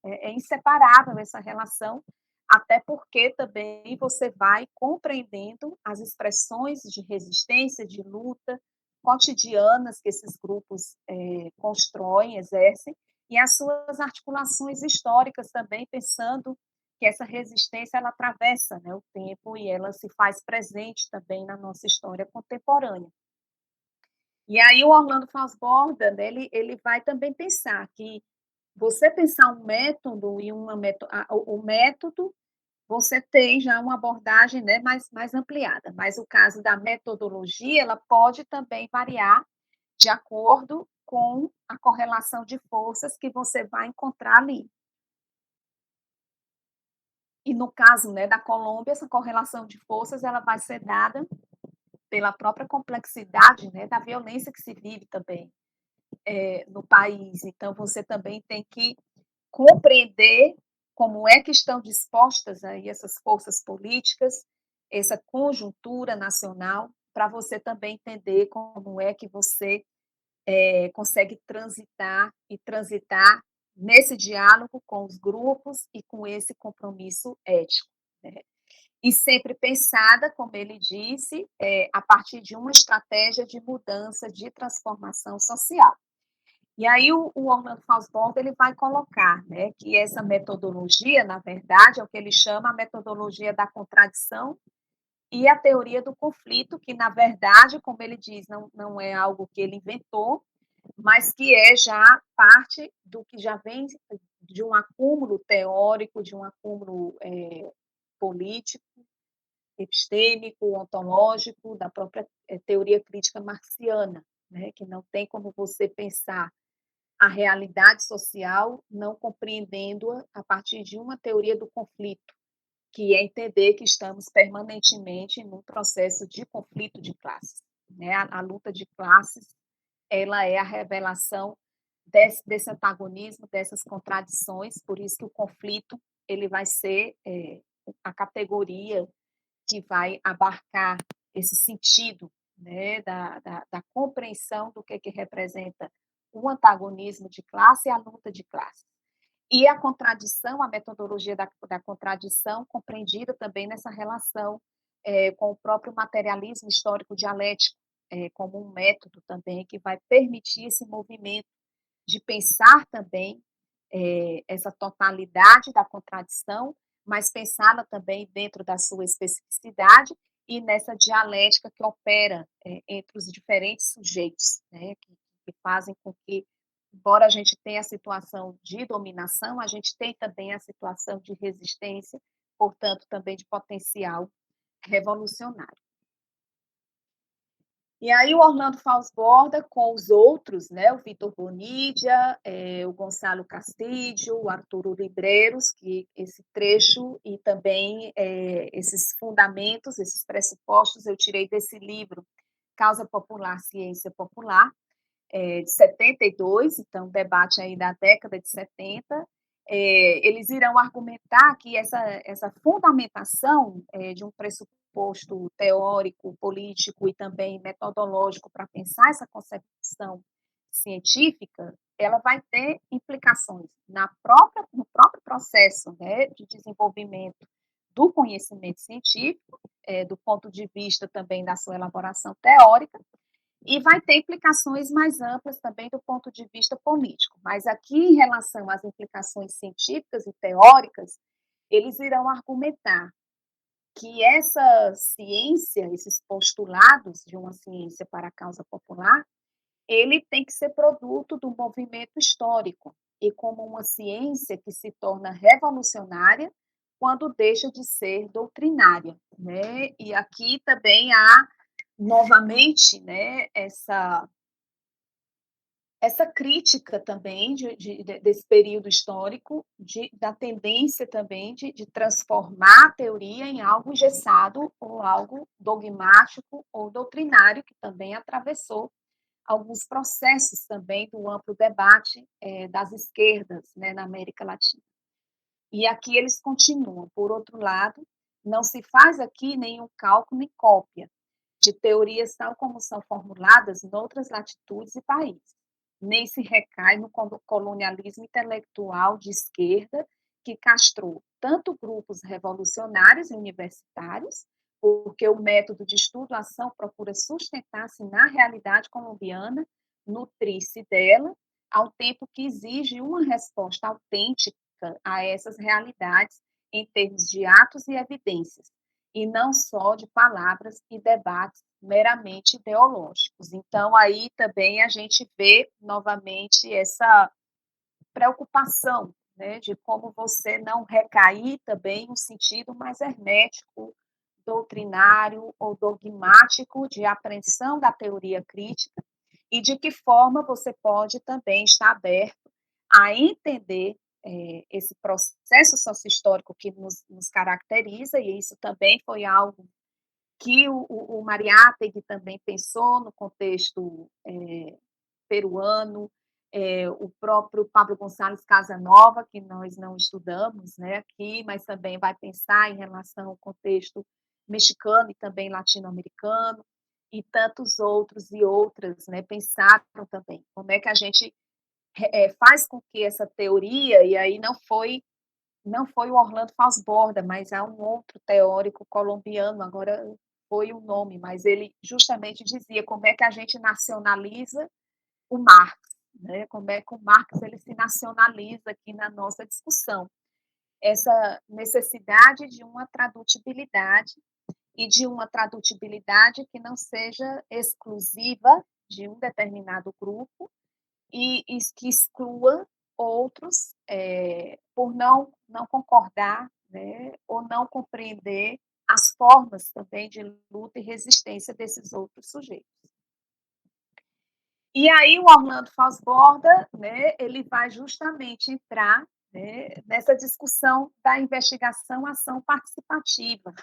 é inseparável essa relação, até porque também você vai compreendendo as expressões de resistência, de luta cotidianas que esses grupos, constroem, exercem, e as suas articulações históricas também, pensando que essa resistência ela atravessa, né, o tempo e ela se faz presente também na nossa história contemporânea. E aí o Orlando Fosborda, né, ele vai também pensar que você pensar um método e uma o método, você tem já uma abordagem, né, mais ampliada, mas o caso da metodologia, ela pode também variar de acordo com a correlação de forças que você vai encontrar ali. E no caso, né, da Colômbia, essa correlação de forças, ela vai ser dada pela própria complexidade, né, da violência que se vive também, no país. Então você também tem que compreender como é que estão dispostas aí essas forças políticas, essa conjuntura nacional, para você também entender como é que você, consegue transitar nesse diálogo com os grupos e com esse compromisso ético, né. E sempre pensada, como ele disse, a partir de uma estratégia de mudança, de transformação social. E aí o Orlando Fosborda ele vai colocar, né, que essa metodologia, na verdade, é o que ele chama a metodologia da contradição e a teoria do conflito, que na verdade, como ele diz, não é algo que ele inventou, mas que é já parte do que já vem de um acúmulo teórico, de um acúmulo, político, epistêmico, ontológico, da própria, teoria crítica marxiana, né, que não tem como você pensar a realidade social não compreendendo-a a partir de uma teoria do conflito, que é entender que estamos permanentemente num processo de conflito de classes, né, a luta de classes, ela é a revelação desse antagonismo, dessas contradições, por isso que o conflito, ele vai ser, a categoria que vai abarcar esse sentido, né, da compreensão do que representa o antagonismo de classe e a luta de classe. E a contradição, a metodologia da contradição, compreendida também nessa relação com o próprio materialismo histórico dialético, como um método também que vai permitir esse movimento de pensar também essa totalidade da contradição, mas pensá-la também dentro da sua especificidade e nessa dialética que opera entre os diferentes sujeitos, né, que fazem com que, embora a gente tenha a situação de dominação, a gente tem também a situação de resistência, portanto, também de potencial revolucionário. E aí o Orlando Fosborda com os outros, né, o Vitor Bonilla, o Gonçalo Castillo, o Arturo Libreiros, que esse trecho e também, esses fundamentos, esses pressupostos eu tirei desse livro, Causa Popular, Ciência Popular, de 72, então debate aí da década de 70. Eles irão argumentar que essa fundamentação de um pressuposto teórico, político e também metodológico para pensar essa concepção científica, ela vai ter implicações no próprio processo, né, de desenvolvimento do conhecimento científico, do ponto de vista também da sua elaboração teórica, e vai ter implicações mais amplas também do ponto de vista político. Mas aqui, em relação às implicações científicas e teóricas, eles irão argumentar que essa ciência, esses postulados de uma ciência para a causa popular, ele tem que ser produto do movimento histórico e como uma ciência que se torna revolucionária quando deixa de ser doutrinária, né? E aqui também há novamente, né, essa crítica também desse período histórico, da tendência também de transformar a teoria em algo engessado ou algo dogmático ou doutrinário, que também atravessou alguns processos também do amplo debate das esquerdas, né, na América Latina. E aqui eles continuam. Por outro lado, não se faz aqui nenhum cálculo nem cópia de teorias tal como são formuladas em outras latitudes e países. Nem se recai no colonialismo intelectual de esquerda que castrou tanto grupos revolucionários e universitários, porque o método de estudo-ação procura sustentar-se na realidade colombiana, nutrir-se dela, ao tempo que exige uma resposta autêntica a essas realidades em termos de atos e evidências, e não só de palavras e debates meramente ideológicos. Então, aí também a gente vê novamente essa preocupação, né, de como você não recair também em um sentido mais hermético, doutrinário ou dogmático de apreensão da teoria crítica e de que forma você pode também estar aberto a entender esse processo sociohistórico que nos caracteriza, e isso também foi algo que o Mariátegui também pensou no contexto peruano, o próprio Pablo Gonçalves Casanova, que nós não estudamos, né, aqui, mas também vai pensar em relação ao contexto mexicano e também latino-americano, e tantos outros e outras, né, pensaram também como é que a gente faz com que essa teoria, e aí não foi o Orlando Fausborda, mas há um outro teórico colombiano, agora foi o nome, mas ele justamente dizia como é que a gente nacionaliza o Marx, né? Como é que o Marx ele se nacionaliza aqui na nossa discussão. Essa necessidade de uma tradutibilidade e de uma tradutibilidade que não seja exclusiva de um determinado grupo e que exclua outros por não concordar, né, ou não compreender as formas também de luta e resistência desses outros sujeitos. E aí o Orlando Fausborda, né, ele vai justamente entrar, né, nessa discussão da investigação-ação participativa,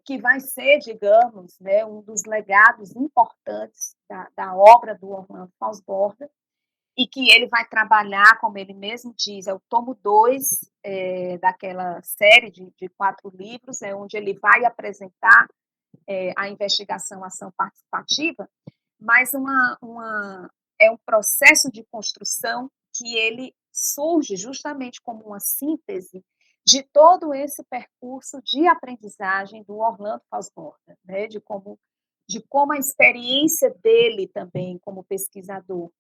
que vai ser, digamos, né, um dos legados importantes da obra do Orlando Fausborda, e que ele vai trabalhar, como ele mesmo diz, é o tomo 2 daquela série de 4 livros, onde ele vai apresentar a investigação-ação participativa, mas é um processo de construção que ele surge justamente como uma síntese de todo esse percurso de aprendizagem do Orlando Fausborda, né, de como a experiência dele também como pesquisador,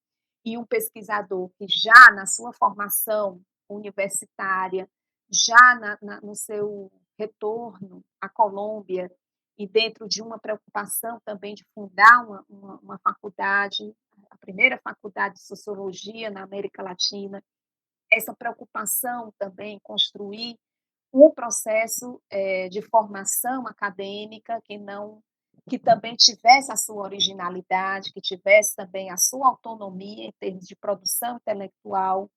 e um pesquisador que já na sua formação universitária, já no seu retorno à Colômbia, e dentro de uma preocupação também de fundar uma faculdade, a primeira faculdade de sociologia na América Latina, essa preocupação também em construir um processo de formação acadêmica que também tivesse a sua originalidade, que tivesse também a sua autonomia em termos de produção intelectual,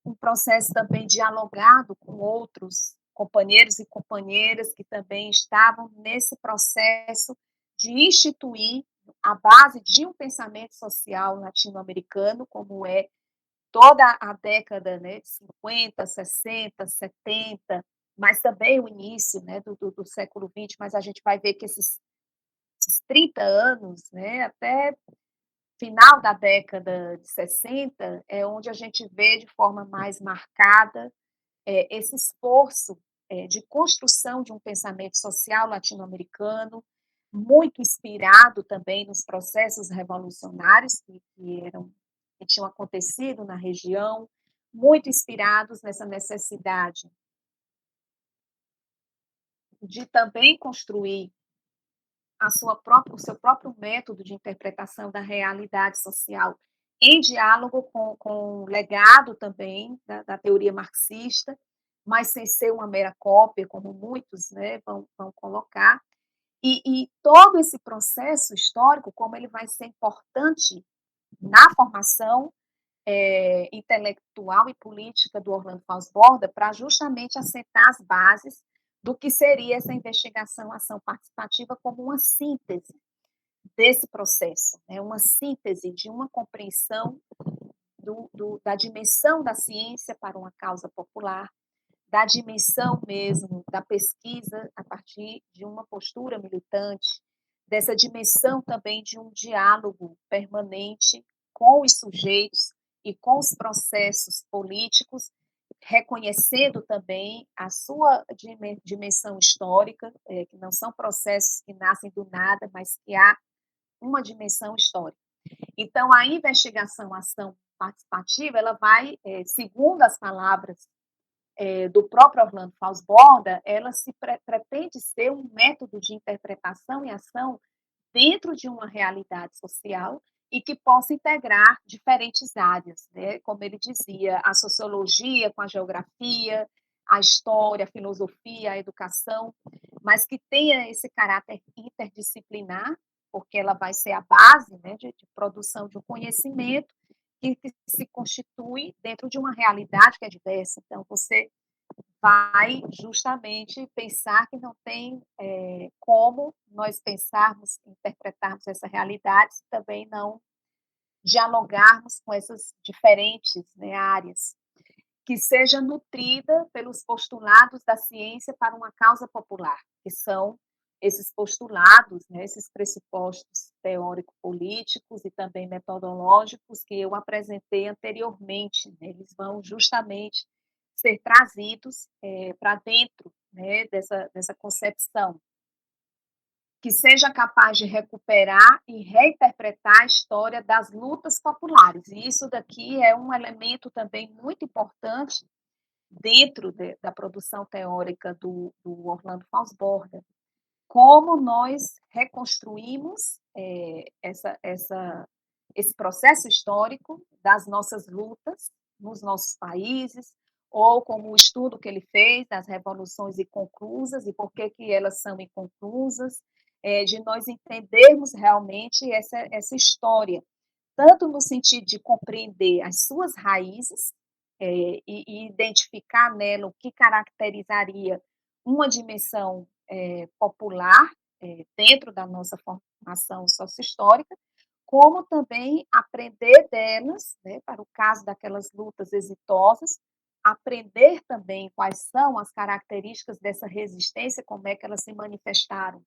um processo também dialogado com outros companheiros e companheiras que também estavam nesse processo de instituir a base de um pensamento social latino-americano, como é toda a década, né, de 50, 60, 70, mas também o início, né, do século XX, mas a gente vai ver que esses 30 anos, né, até final da década de 60, é onde a gente vê de forma mais marcada esse esforço de construção de um pensamento social latino-americano, muito inspirado também nos processos revolucionários que tinham acontecido na região, muito inspirados nessa necessidade de também construir o seu próprio método de interpretação da realidade social, em diálogo com o legado também da teoria marxista, mas sem ser uma mera cópia, como muitos, né, vão colocar. E todo esse processo histórico, como ele vai ser importante na formação intelectual e política do Orlando Fausto Borda, para justamente assentar as bases do que seria essa investigação ação participativa como uma síntese desse processo, né? Uma síntese de uma compreensão da dimensão da ciência para uma causa popular, da dimensão mesmo da pesquisa a partir de uma postura militante, dessa dimensão também de um diálogo permanente com os sujeitos e com os processos políticos, reconhecendo também a sua dimensão histórica, que não são processos que nascem do nada, mas que há uma dimensão histórica. Então, a investigação, ação participativa, ela vai, segundo as palavras do próprio Orlando Fausto Borda, ela se pretende ser um método de interpretação e ação dentro de uma realidade social e que possa integrar diferentes áreas, né? Como ele dizia, a sociologia com a geografia, a história, a filosofia, a educação, mas que tenha esse caráter interdisciplinar, porque ela vai ser a base, né, de produção de um conhecimento que se constitui dentro de uma realidade que é diversa. Então, você vai justamente pensar que não tem como nós pensarmos, interpretarmos essa realidade se também não dialogarmos com essas diferentes, né, áreas, que seja nutrida pelos postulados da ciência para uma causa popular, que são esses postulados, né, esses pressupostos teórico-políticos e também metodológicos que eu apresentei anteriormente, né, eles vão justamente ser trazidos para dentro, né, dessa concepção, que seja capaz de recuperar e reinterpretar a história das lutas populares. E isso daqui é um elemento também muito importante dentro da produção teórica do Orlando Fausto Borda. Como nós reconstruímos esse processo histórico das nossas lutas nos nossos países, ou como o estudo que ele fez das revoluções inconclusas e por que elas são inconclusas, de nós entendermos realmente essa história, tanto no sentido de compreender as suas raízes e identificar nela o que caracterizaria uma dimensão popular dentro da nossa formação sociohistórica, como também aprender delas, né, para o caso daquelas lutas exitosas, aprender também quais são as características dessa resistência, como é que elas se manifestaram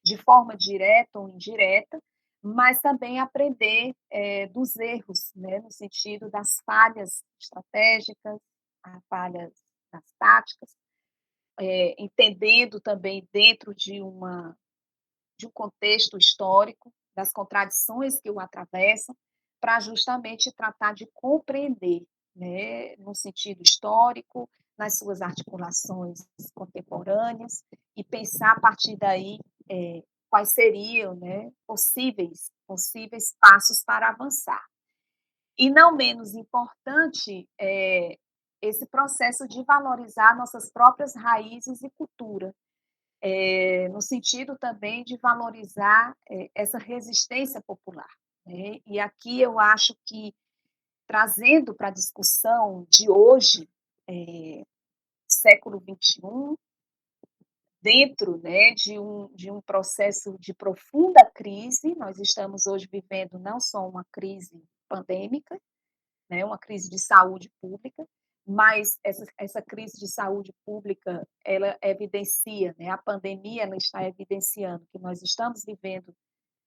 de forma direta ou indireta, mas também aprender dos erros, né, no sentido das falhas estratégicas, as falhas das táticas, entendendo também dentro de um contexto histórico, das contradições que o atravessam, para justamente tratar de compreender, né, no sentido histórico, nas suas articulações contemporâneas, e pensar a partir daí quais seriam, né, possíveis passos para avançar. E não menos importante esse processo de valorizar nossas próprias raízes e cultura, no sentido também de valorizar essa resistência popular, né? E aqui eu acho que, trazendo para a discussão de hoje, século XXI, dentro, né, de um processo de profunda crise, nós estamos hoje vivendo não só uma crise pandêmica, né, uma crise de saúde pública, mas essa crise de saúde pública, ela evidencia, né, a pandemia ela está evidenciando que nós estamos vivendo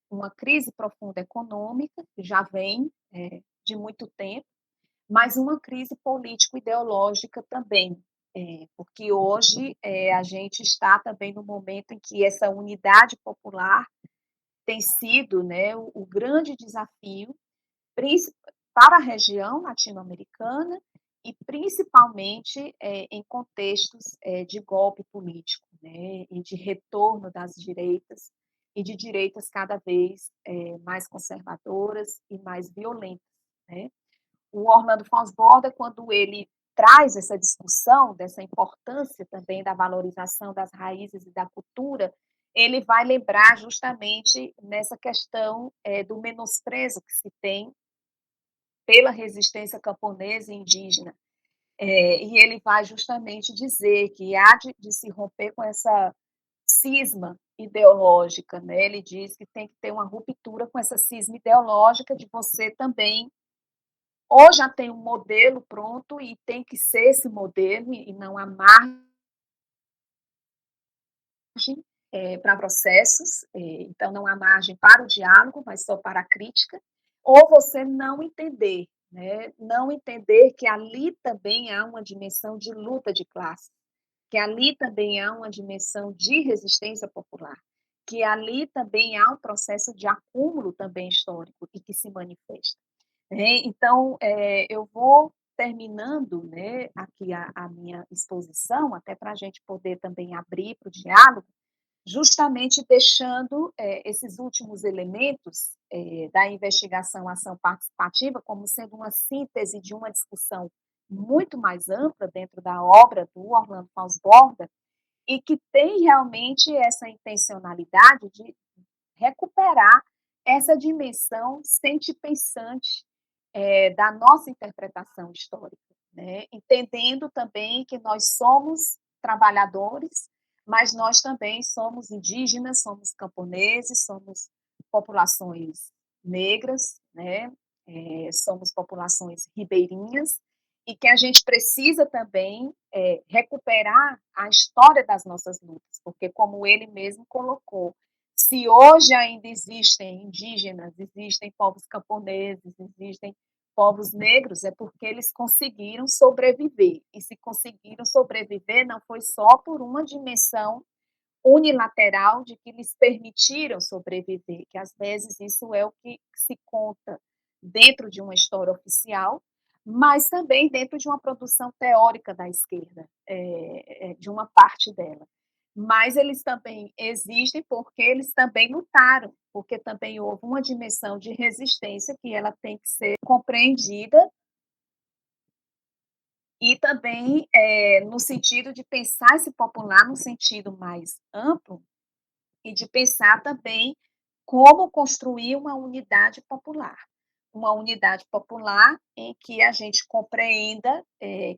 uma crise profunda econômica, que já vem de muito tempo, mas uma crise político-ideológica também, porque hoje a gente está também no momento em que essa unidade popular tem sido, né, o grande desafio para a região latino-americana e principalmente em contextos de golpe político, né, e de retorno das direitas e de direitas cada vez mais conservadoras e mais violentas, né? O Orlando Fonsborda, quando ele traz essa discussão dessa importância também da valorização das raízes e da cultura, ele vai lembrar justamente nessa questão do menosprezo que se tem pela resistência camponesa e indígena. E ele vai justamente dizer que há de se romper com essa cisma ideológica, né? Ele diz que tem que ter uma ruptura com essa cisma ideológica de você também ou já tem um modelo pronto e tem que ser esse modelo e não há margem para processos, então não há margem para o diálogo, mas só para a crítica, ou você não entender, né? Não entender que ali também há uma dimensão de luta de classe, que ali também há uma dimensão de resistência popular, que ali também há um processo de acúmulo também histórico e que se manifesta. Então, eu vou terminando, né, aqui a minha exposição, até para a gente poder também abrir para o diálogo, justamente deixando esses últimos elementos da investigação ação participativa como sendo uma síntese de uma discussão muito mais ampla dentro da obra do Orlando Fonsborda e que tem realmente essa intencionalidade de recuperar essa dimensão sente-pensante da nossa interpretação histórica, né? Entendendo também que nós somos trabalhadores, mas nós também somos indígenas, somos camponeses, somos populações negras, né? Somos populações ribeirinhas, e que a gente precisa também recuperar a história das nossas lutas, porque, como ele mesmo colocou, se hoje ainda existem indígenas, existem povos camponeses, existem povos negros, é porque eles conseguiram sobreviver. E se conseguiram sobreviver, não foi só por uma dimensão unilateral de que lhes permitiram sobreviver, que às vezes isso é o que se conta dentro de uma história oficial, mas também dentro de uma produção teórica da esquerda, de uma parte dela. Mas eles também existem porque eles também lutaram, porque também houve uma dimensão de resistência que ela tem que ser compreendida e também no sentido de pensar esse popular no sentido mais amplo e de pensar também como construir uma unidade popular. Uma unidade popular em que a gente compreenda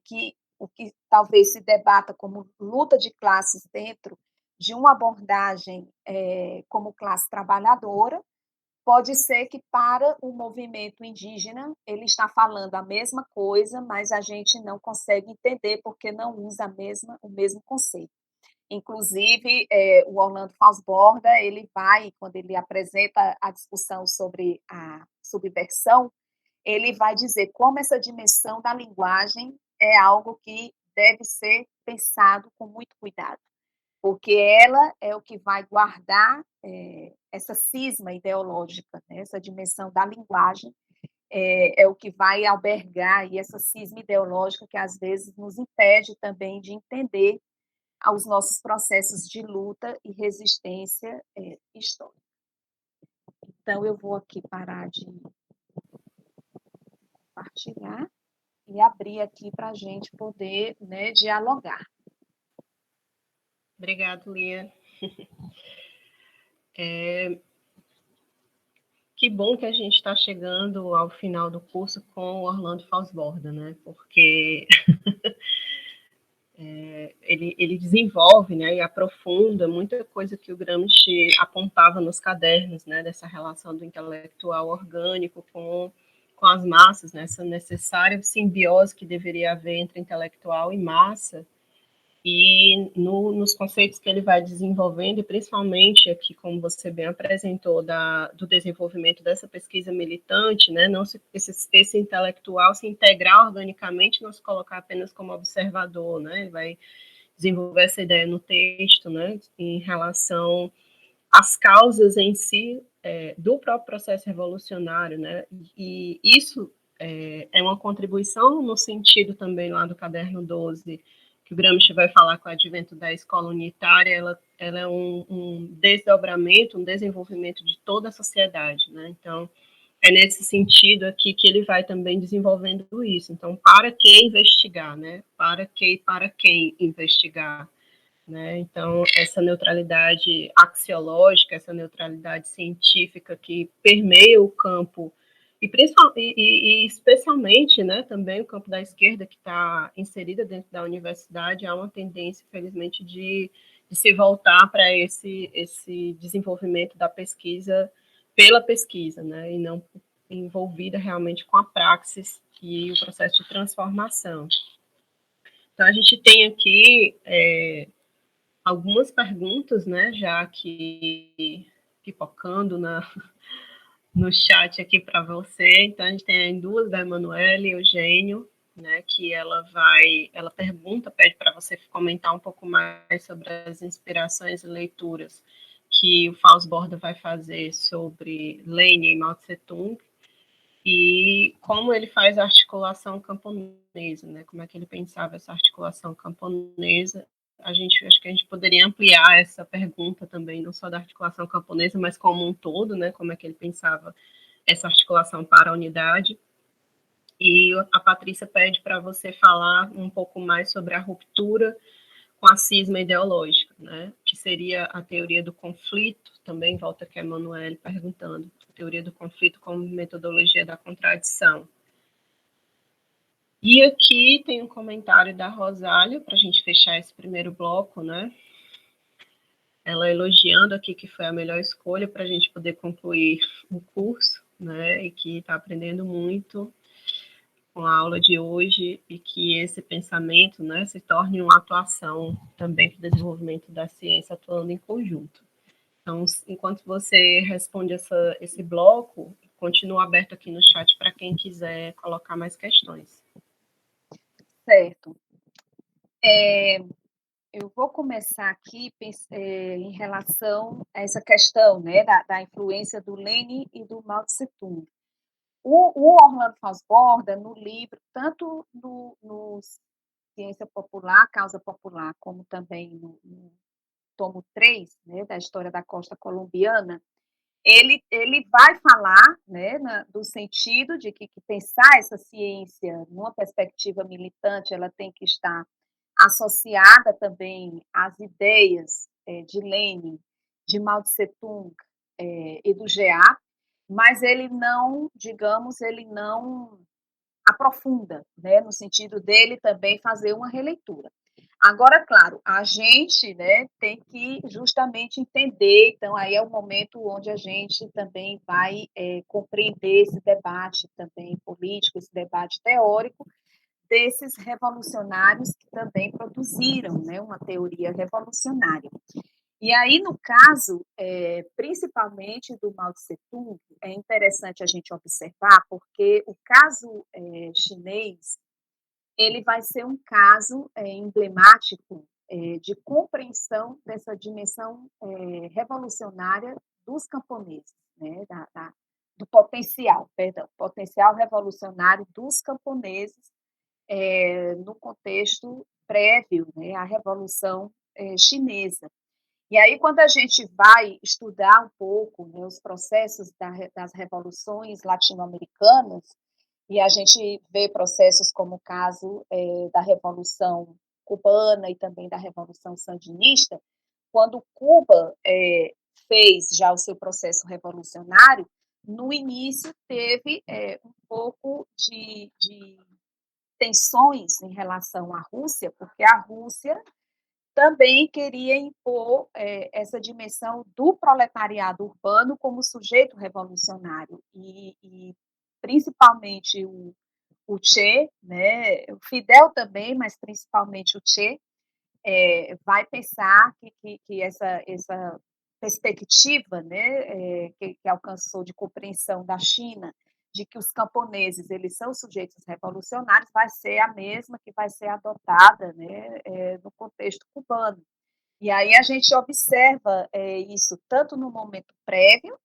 que o que talvez se debata como luta de classes dentro de uma abordagem como classe trabalhadora, pode ser que para o movimento indígena ele está falando a mesma coisa, mas a gente não consegue entender porque não usa o mesmo conceito. Inclusive, o Orlando Fonsborda, ele vai, quando ele apresenta a discussão sobre a subversão, ele vai dizer como essa dimensão da linguagem é algo que deve ser pensado com muito cuidado, porque ela é o que vai guardar essa cisma ideológica, né? Essa dimensão da linguagem é o que vai albergar aí essa cisma ideológica que às vezes nos impede também de entender aos nossos processos de luta e resistência histórica. Então, eu vou aqui parar de compartilhar e abrir aqui para a gente poder, né, dialogar. Obrigada, Lia. Que bom que a gente está chegando ao final do curso com o Orlando Fonsborda, né? Porque ele desenvolve, né, e aprofunda muita coisa que o Gramsci apontava nos cadernos, né, dessa relação do intelectual orgânico com as massas, né, essa necessária simbiose que deveria haver entre intelectual e massa, e nos conceitos que ele vai desenvolvendo, e principalmente aqui, como você bem apresentou, do desenvolvimento dessa pesquisa militante, né, não se, esse intelectual se integrar organicamente, não se colocar apenas como observador, né, ele vai desenvolver essa ideia no texto, né, em relação às causas em si do próprio processo revolucionário, né, e isso é uma contribuição no sentido também lá do caderno 12, que o Gramsci vai falar com o advento da escola unitária, ela ela é um desdobramento, um desenvolvimento de toda a sociedade, né? Então, é nesse sentido aqui que ele vai também desenvolvendo isso. Então, para que investigar, né? Para quem investigar, né? Então, essa neutralidade axiológica, essa neutralidade científica que permeia o campo e especialmente, né, também o campo da esquerda que está inserida dentro da universidade, há uma tendência, infelizmente, de se voltar para esse desenvolvimento da pesquisa pela pesquisa, né, e não envolvida realmente com a praxis e o processo de transformação. Então, a gente tem aqui algumas perguntas, né, já aqui pipocando no chat aqui para você. Então, a gente tem duas da Emanuele e Eugênio, né, que ela pede para você comentar um pouco mais sobre as inspirações e leituras que o Fausto Borda vai fazer sobre Lenin e Mao Tse Tung, e como ele faz a articulação camponesa, né? Como é que ele pensava essa articulação camponesa. Acho que a gente poderia ampliar essa pergunta também, não só da articulação camponesa, mas como um todo, né? Como é que ele pensava essa articulação para a unidade. E a Patrícia pede para você falar um pouco mais sobre a ruptura com a cisma ideológica, né? Que seria a teoria do conflito, também volta aqui a Emanuele perguntando, a teoria do conflito como metodologia da contradição. E aqui tem um comentário da Rosália, para a gente fechar esse primeiro bloco, né? Ela elogiando aqui que foi a melhor escolha para a gente poder concluir o curso, né? E que está aprendendo muito com a aula de hoje e que esse pensamento, né, se torne uma atuação também para o desenvolvimento da ciência atuando em conjunto. Então, enquanto você responde esse bloco, continua aberto aqui no chat para quem quiser colocar mais questões. Certo. Eu vou começar aqui em relação a essa questão, né, da influência do Lenin e do Mao Tse Tung. O Orlando Fausto Borda, no livro, tanto no Ciência Popular, Causa Popular, como também no tomo 3, né, da História da Costa Colombiana, ele vai falar, né, do sentido de que pensar essa ciência numa perspectiva militante, ela tem que estar associada também às ideias de Lenin, de Mao Tse Tung e do GEAP, mas ele não, digamos, ele não aprofunda, né, no sentido dele também fazer uma releitura. Agora, claro, a gente, né, tem que justamente entender, então aí é o momento onde a gente também vai compreender esse debate também político, esse debate teórico, desses revolucionários que também produziram, né, uma teoria revolucionária. E aí, no caso, principalmente do Mao Tse Tung, é interessante a gente observar, porque o caso chinês, ele vai ser um caso emblemático de compreensão dessa dimensão revolucionária dos camponeses, né, do potencial revolucionário dos camponeses no contexto prévio, né, à Revolução Chinesa. E aí, quando a gente vai estudar um pouco, né, os processos das revoluções latino-americanas, e a gente vê processos como o caso da Revolução Cubana e também da Revolução Sandinista, quando Cuba fez já o seu processo revolucionário, no início teve um pouco de tensões em relação à Rússia, porque a Rússia também queria impor essa dimensão do proletariado urbano como sujeito revolucionário, e principalmente o Che, né, o Fidel também, mas principalmente o Che, vai pensar que essa perspectiva, né, que alcançou de compreensão da China, de que os camponeses eles são sujeitos revolucionários, vai ser a mesma que vai ser adotada, né, no contexto cubano. E aí a gente observa isso tanto no momento prévio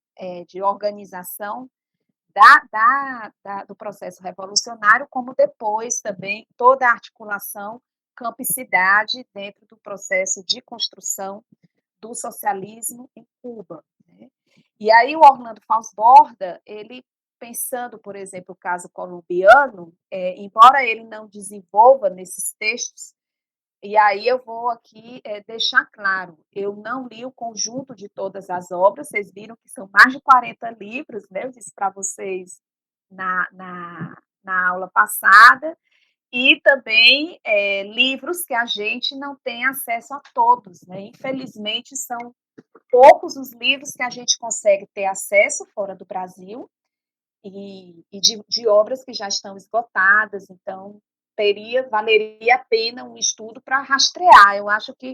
de organização do processo revolucionário, como depois também toda a articulação campo e cidade dentro do processo de construção do socialismo em Cuba, né. E aí o Orlando Fausborda, ele pensando, por exemplo, o caso colombiano, embora ele não desenvolva nesses textos, e aí eu vou aqui deixar claro, eu não li o conjunto de todas as obras, vocês viram que são mais de 40 livros, né, eu disse para vocês na aula passada, e também livros que a gente não tem acesso a todos, né? Infelizmente, são poucos os livros que a gente consegue ter acesso fora do Brasil e de obras que já estão esgotadas, então valeria a pena um estudo para rastrear. Eu acho que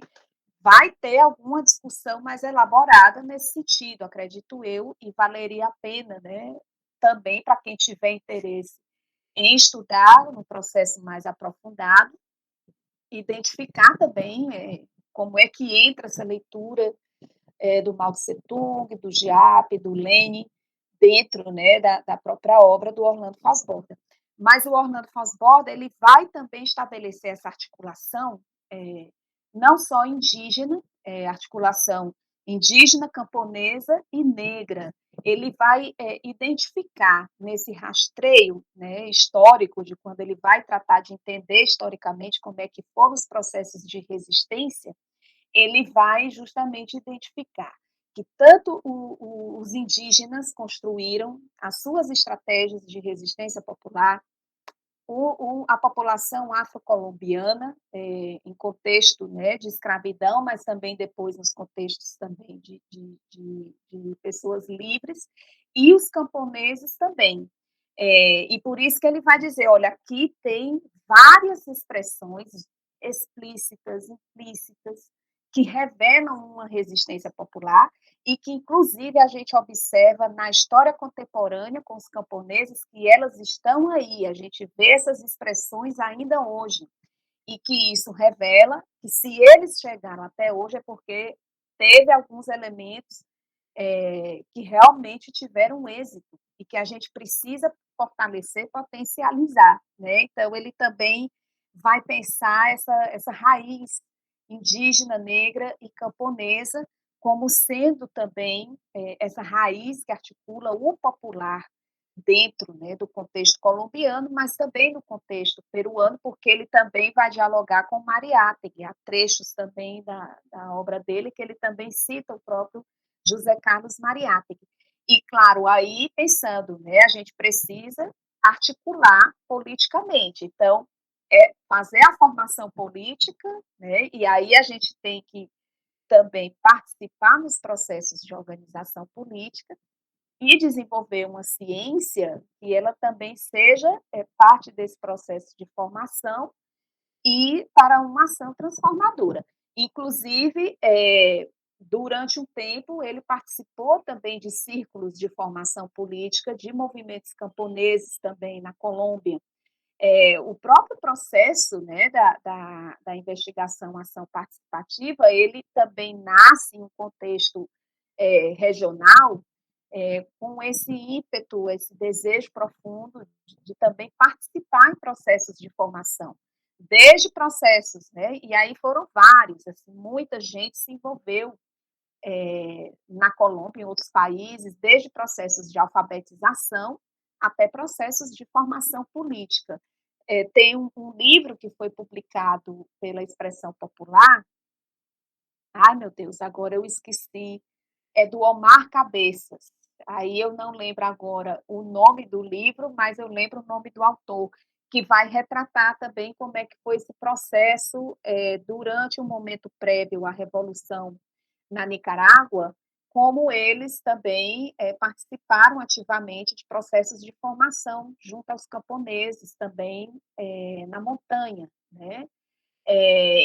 vai ter alguma discussão mais elaborada nesse sentido, acredito eu, e valeria a pena, né? Também para quem tiver interesse em estudar no processo mais aprofundado, identificar também como é que entra essa leitura do Mao Tse Tung, do Giap, do Lenin, dentro, né, da própria obra do Orlando Fausborda. Mas o Orlando Fausborda ele vai também estabelecer essa articulação não só indígena, articulação indígena, camponesa e negra. Ele vai identificar nesse rastreio, né, histórico, de quando ele vai tratar de entender historicamente como é que foram os processos de resistência, ele vai justamente identificar que tanto os indígenas construíram as suas estratégias de resistência popular, a população afro-colombiana, em contexto, né, de escravidão, mas também depois nos contextos também de pessoas livres, e os camponeses também. E por isso que ele vai dizer, olha, aqui tem várias expressões explícitas, implícitas, que revelam uma resistência popular, e que, inclusive, a gente observa na história contemporânea com os camponeses que elas estão aí, a gente vê essas expressões ainda hoje, e que isso revela que se eles chegaram até hoje é porque teve alguns elementos que realmente tiveram êxito e que a gente precisa fortalecer, potencializar, né? Então, ele também vai pensar essa raiz indígena, negra e camponesa como sendo também essa raiz que articula o popular dentro, né, do contexto colombiano, mas também no contexto peruano, porque ele também vai dialogar com Mariátegui, há trechos também da obra dele que ele também cita o próprio José Carlos Mariátegui. E, claro, aí pensando, né, a gente precisa articular politicamente. Então, fazer a formação política, né, e aí a gente tem que também participar nos processos de organização política e desenvolver uma ciência que ela também seja parte desse processo de formação e para uma ação transformadora. Inclusive, durante um tempo, ele participou também de círculos de formação política, de movimentos camponeses também na Colômbia. O próprio processo, né, da investigação ação participativa, ele também nasce em um contexto regional, com esse ímpeto, esse desejo profundo de também participar em processos de formação, desde processos, né? E aí foram vários, assim, muita gente se envolveu na Colômbia, em outros países, desde processos de alfabetização até processos de formação política. Tem um livro que foi publicado pela Expressão Popular, ai meu Deus, agora eu esqueci, é do Omar Cabeças. Aí eu não lembro agora o nome do livro, mas eu lembro o nome do autor, que vai retratar também como é que foi esse processo durante o momento prévio à Revolução na Nicarágua, como eles também participaram ativamente de processos de formação junto aos camponeses também na montanha, né?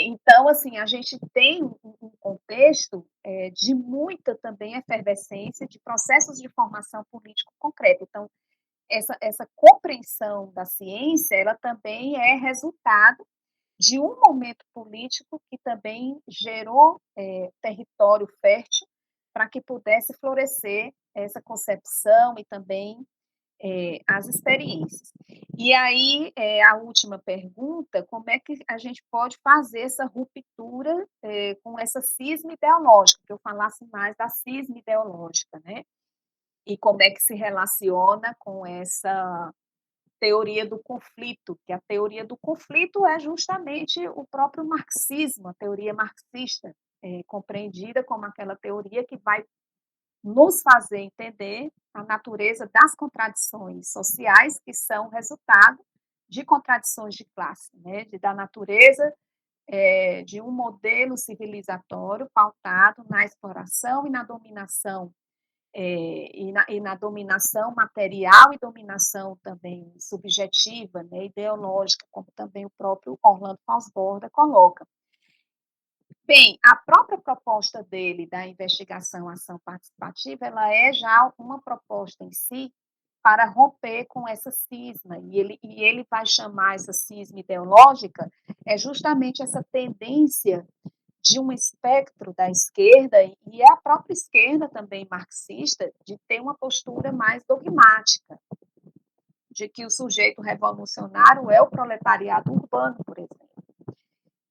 Então, assim, a gente tem um contexto de muita também efervescência de processos de formação político concreta. Então, essa compreensão da ciência, ela também é resultado de um momento político que também gerou território fértil para que pudesse florescer essa concepção e também as experiências. E aí, a última pergunta, como é que a gente pode fazer essa ruptura, com essa cisma ideológica, que eu falasse mais da cisma ideológica, né, e como é que se relaciona com essa teoria do conflito, que a teoria do conflito é justamente o próprio marxismo, a teoria marxista, compreendida como aquela teoria que vai nos fazer entender a natureza das contradições sociais que são resultado de contradições de classe, né, da natureza de um modelo civilizatório pautado na exploração e na dominação, e na dominação material e dominação também subjetiva, né, ideológica, como também o próprio Orlando Fosborda coloca. Bem, a própria proposta dele da investigação ação participativa, ela é já uma proposta em si para romper com essa cisma, e ele vai chamar essa cisma ideológica justamente essa tendência de um espectro da esquerda, e é a própria esquerda também marxista, de ter uma postura mais dogmática, de que o sujeito revolucionário é o proletariado urbano, por exemplo.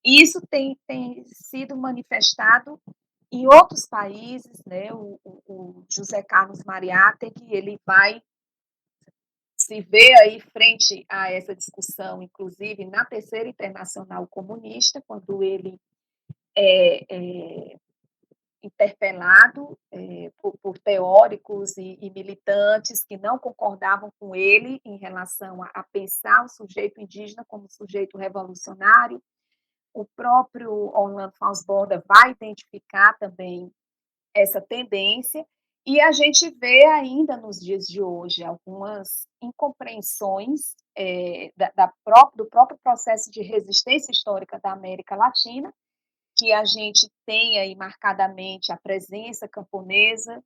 E isso tem sido manifestado em outros países, né? O José Carlos Mariátegui, ele vai se ver aí frente a essa discussão, inclusive na Terceira Internacional Comunista, quando ele é interpelado por teóricos e militantes que não concordavam com ele em relação a pensar o sujeito indígena como sujeito revolucionário. O próprio Orlando Fosborda vai identificar também essa tendência, e a gente vê ainda nos dias de hoje algumas incompreensões do próprio processo de resistência histórica da América Latina, que a gente tem aí marcadamente a presença camponesa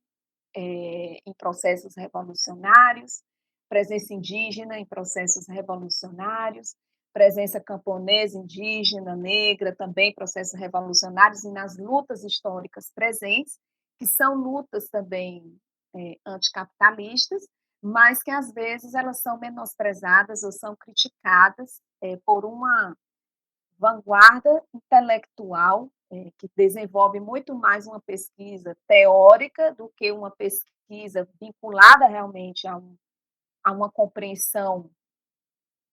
em processos revolucionários, presença indígena em processos revolucionários, presença camponesa, indígena, negra, também processos revolucionários, e nas lutas históricas presentes, que são lutas também anticapitalistas, mas que às vezes elas são menosprezadas ou são criticadas por uma vanguarda intelectual, que desenvolve muito mais uma pesquisa teórica do que uma pesquisa vinculada realmente a uma compreensão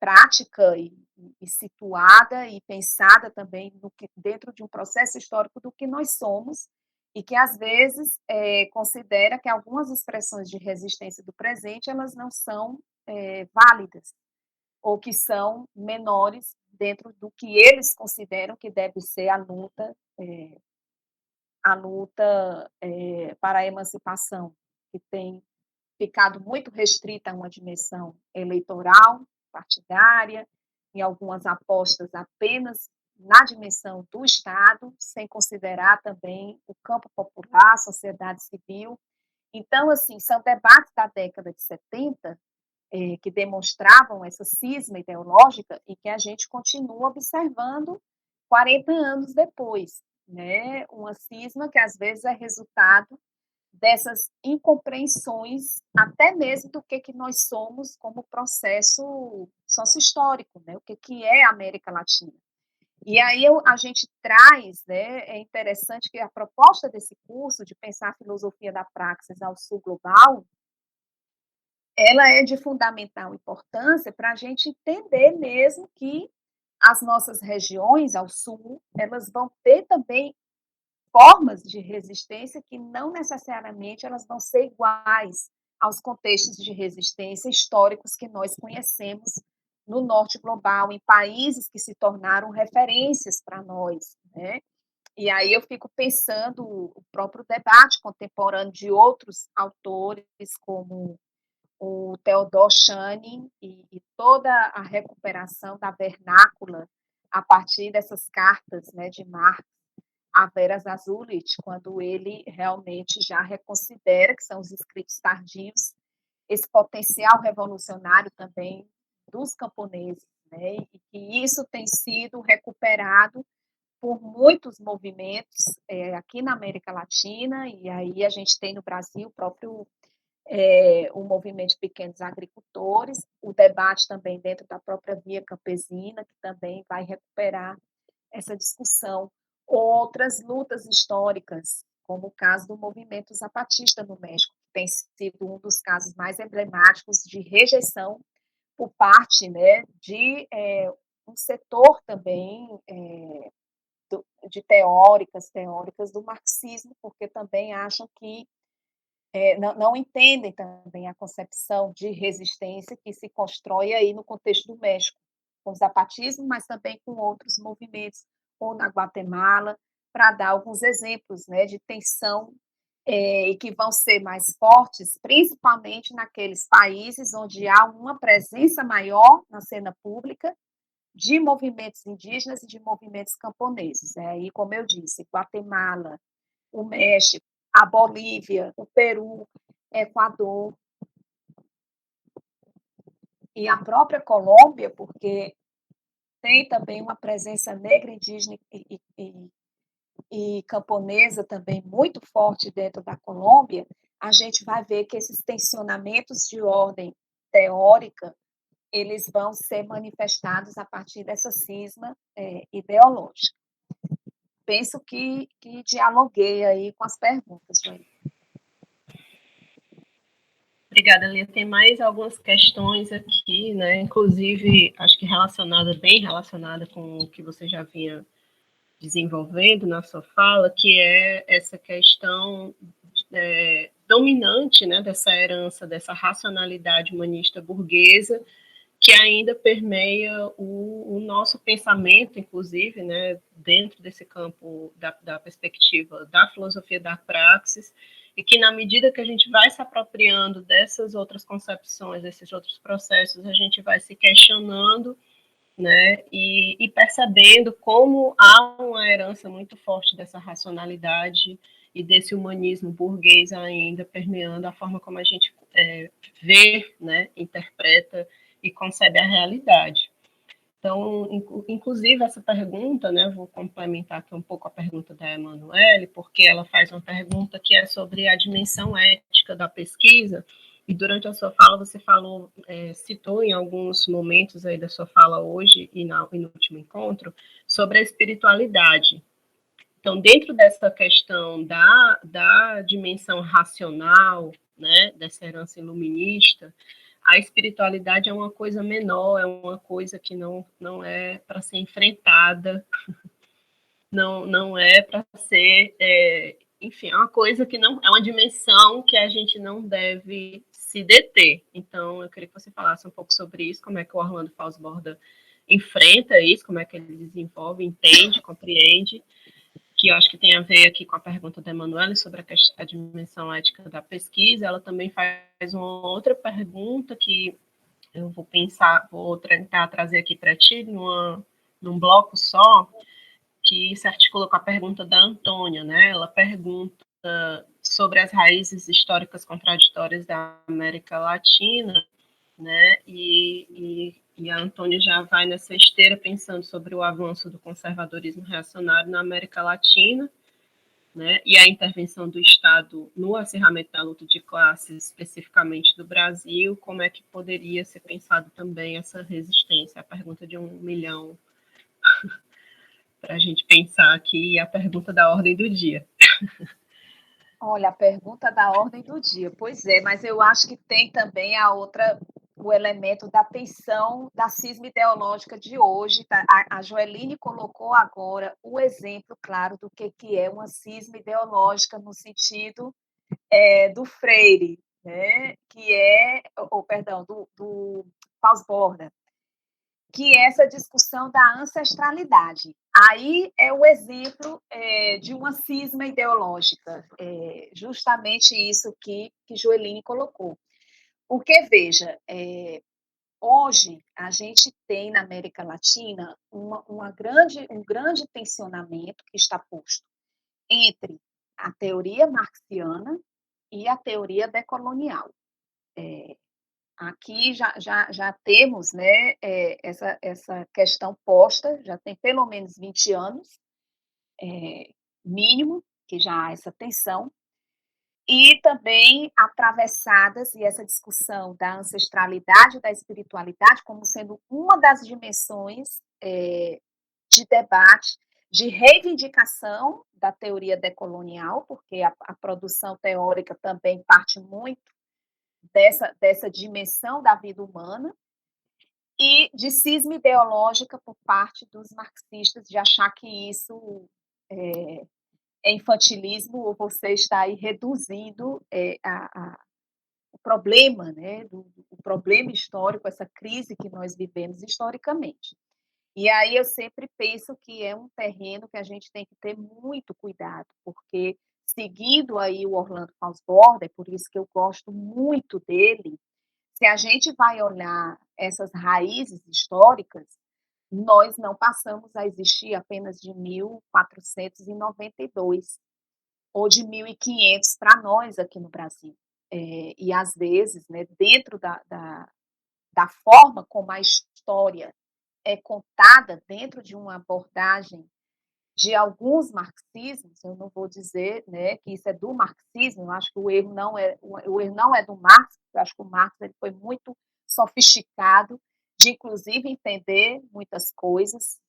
prática e situada e pensada também dentro de um processo histórico do que nós somos, e que às vezes considera que algumas expressões de resistência do presente elas não são válidas, ou que são menores dentro do que eles consideram que deve ser a luta para a emancipação, que tem ficado muito restrita a uma dimensão eleitoral, partidária, em algumas apostas apenas na dimensão do Estado, sem considerar também o campo popular, a sociedade civil. Então, assim, são debates da década de 70 que demonstravam essa cisma ideológica e que a gente continua observando 40 anos depois, né? Uma cisma que às vezes é resultado dessas incompreensões, até mesmo do que nós somos como processo sócio-histórico, né? O que é a América Latina. E aí a gente traz, né, é interessante que a proposta desse curso de pensar a filosofia da praxis ao sul global, ela é de fundamental importância para a gente entender mesmo que as nossas regiões ao sul, elas vão ter também formas de resistência que não necessariamente elas vão ser iguais aos contextos de resistência históricos que nós conhecemos no norte global, em países que se tornaram referências para nós, né? E aí eu fico pensando o próprio debate contemporâneo de outros autores, como o Theodor Channing e toda a recuperação da vernácula a partir dessas cartas, né, de Marx a Vera Zasulich, quando ele realmente já reconsidera, que são os escritos tardios, esse potencial revolucionário também dos camponeses, né, e que isso tem sido recuperado por muitos movimentos aqui na América Latina, e aí a gente tem no Brasil o próprio o movimento de pequenos agricultores, o debate também dentro da própria Via Campesina, que também vai recuperar essa discussão. Outras lutas históricas, como o caso do movimento zapatista no México, que tem sido um dos casos mais emblemáticos de rejeição por parte, né, de um setor também de teóricas do marxismo, porque também acham que não entendem também a concepção de resistência que se constrói aí no contexto do México, com o zapatismo, mas também com outros movimentos, ou na Guatemala, para dar alguns exemplos, né, de tensão e que vão ser mais fortes, principalmente naqueles países onde há uma presença maior na cena pública de movimentos indígenas e de movimentos camponeses. Aí, como eu disse, Guatemala, o México, a Bolívia, o Peru, Equador e a própria Colômbia, porque tem também uma presença negra, indígena e camponesa também muito forte dentro da Colômbia, a gente vai ver que esses tensionamentos de ordem teórica eles vão ser manifestados a partir dessa cisma ideológica. Penso que dialoguei aí com as perguntas, Joel. Obrigada, Lia. Tem mais algumas questões aqui, né? Inclusive, acho que bem relacionada com o que você já vinha desenvolvendo na sua fala, que é essa questão dominante, né, dessa herança, dessa racionalidade humanista burguesa, que ainda permeia o nosso pensamento, inclusive, né, dentro desse campo da perspectiva da filosofia da praxis, e que, na medida que a gente vai se apropriando dessas outras concepções, desses outros processos, a gente vai se questionando, né, e percebendo como há uma herança muito forte dessa racionalidade e desse humanismo burguês ainda permeando a forma como a gente vê, né, interpreta e concebe a realidade. Então, inclusive essa pergunta, né, vou complementar aqui um pouco a pergunta da Emanuele, porque ela faz uma pergunta que é sobre a dimensão ética da pesquisa, e durante a sua fala você falou, citou em alguns momentos aí da sua fala hoje e no último encontro, sobre a espiritualidade. Então, dentro dessa questão da dimensão racional, né, dessa herança iluminista, a espiritualidade é uma coisa menor, é uma coisa que não é para ser enfrentada, não é para ser, enfim, é uma coisa que não é uma dimensão que a gente não deve se deter. Então, eu queria que você falasse um pouco sobre isso, como é que o Orlando Falsborda enfrenta isso, como é que ele desenvolve, entende, compreende, que eu acho que tem a ver aqui com a pergunta da Emanuele sobre a dimensão ética da pesquisa. Ela também faz uma outra pergunta que eu vou tentar trazer aqui para ti num bloco só, que se articula com a pergunta da Antônia, né? Ela pergunta sobre as raízes históricas contraditórias da América Latina, né? E a Antônia já vai nessa esteira pensando sobre o avanço do conservadorismo reacionário na América Latina, né, e a intervenção do Estado no acirramento da luta de classes, especificamente do Brasil, como é que poderia ser pensado também essa resistência? A pergunta de 1 milhão para a gente pensar aqui, e a pergunta da ordem do dia. Olha, a pergunta da ordem do dia. Pois é, mas eu acho que tem também o elemento da tensão da cisma ideológica de hoje. Tá? A Joeline colocou agora o exemplo claro do que é uma cisma ideológica no sentido do Freire, né? Que é, perdão, do Paus-Borda, que é essa discussão da ancestralidade. Aí é o exemplo de uma cisma ideológica, justamente isso que Joeline colocou. Porque, veja, hoje a gente tem na América Latina um grande tensionamento que está posto entre a teoria marxiana e a teoria decolonial. Aqui já temos, né, essa questão posta, já tem pelo menos 20 anos, mínimo, que já há essa tensão, e também atravessadas, e essa discussão da ancestralidade e da espiritualidade como sendo uma das dimensões de debate, de reivindicação da teoria decolonial, porque a produção teórica também parte muito dessa dimensão da vida humana, e de cisma ideológica por parte dos marxistas, de achar que isso é infantilismo, ou você está aí reduzindo o problema, né, o problema histórico, essa crise que nós vivemos historicamente. E aí eu sempre penso que é um terreno que a gente tem que ter muito cuidado, porque seguindo aí o Orlando Faussbord, é por isso que eu gosto muito dele, se a gente vai olhar essas raízes históricas, nós não passamos a existir apenas de 1492 ou de 1500 para nós aqui no Brasil. E às vezes, né, dentro da forma como a história é contada, dentro de uma abordagem de alguns marxismos, eu não vou dizer, né, que isso é do marxismo, eu acho que o erro não é do Marx, eu acho que o Marx ele foi muito sofisticado de, inclusive, entender muitas coisas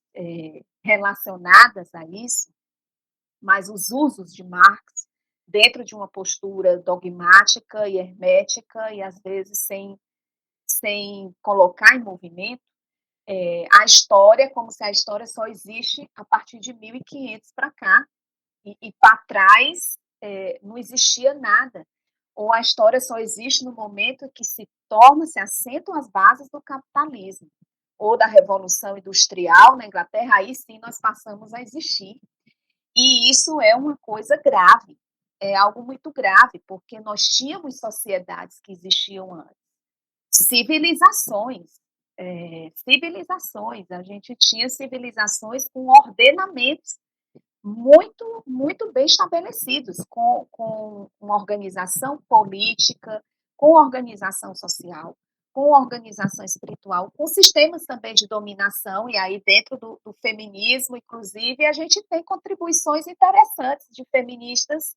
relacionadas a isso, mas os usos de Marx dentro de uma postura dogmática e hermética e, às vezes, sem colocar em movimento, a história, como se a história só existe a partir de 1500 para cá, e para trás não existia nada. Ou a história só existe no momento que se assentam as bases do capitalismo, ou da Revolução Industrial na Inglaterra, aí sim nós passamos a existir. E isso é uma coisa grave, é algo muito grave, porque nós tínhamos sociedades que existiam antes, civilizações, civilizações, a gente tinha civilizações com ordenamentos muito bem estabelecidos, com uma organização política, com organização social, com organização espiritual, com sistemas também de dominação, e aí dentro do feminismo, inclusive, a gente tem contribuições interessantes de feministas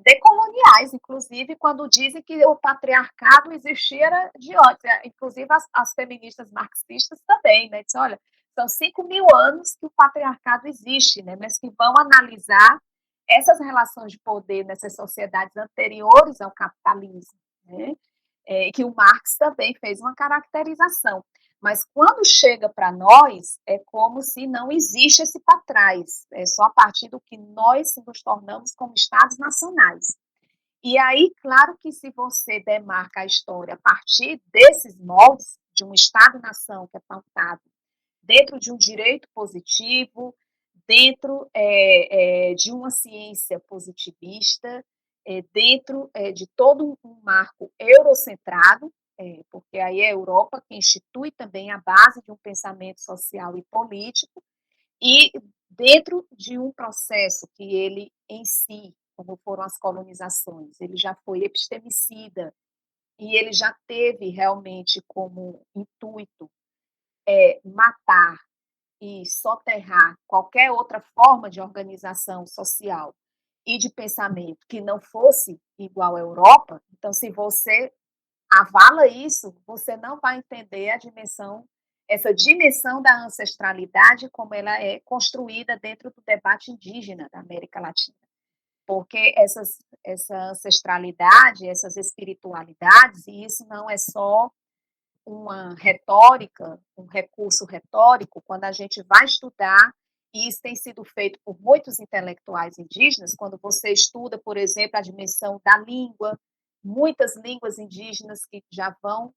decoloniais, inclusive, quando dizem que o patriarcado existia de antes, inclusive as feministas marxistas também, né? Dizem, olha, são 5.000 anos que o patriarcado existe, né? Mas que vão analisar essas relações de poder nessas sociedades anteriores ao capitalismo, né? Que o Marx também fez uma caracterização. Mas quando chega para nós, é como se não existe esse para trás, é só a partir do que nós nos tornamos como Estados nacionais. E aí, claro que se você demarca a história a partir desses moldes, de um Estado-nação que é pautado dentro de um direito positivo, dentro de uma ciência positivista, dentro de todo um marco eurocentrado, porque aí é a Europa que institui também a base de um pensamento social e político, e dentro de um processo que ele em si, como foram as colonizações, ele já foi epistemicida e ele já teve realmente como intuito matar e soterrar qualquer outra forma de organização social e de pensamento que não fosse igual à Europa, então, se você avala isso, você não vai entender essa dimensão da ancestralidade como ela é construída dentro do debate indígena da América Latina. Porque essa ancestralidade, essas espiritualidades, e isso não é só uma retórica, um recurso retórico, quando a gente vai estudar, e isso tem sido feito por muitos intelectuais indígenas, quando você estuda, por exemplo, a dimensão da língua, muitas línguas indígenas que já vão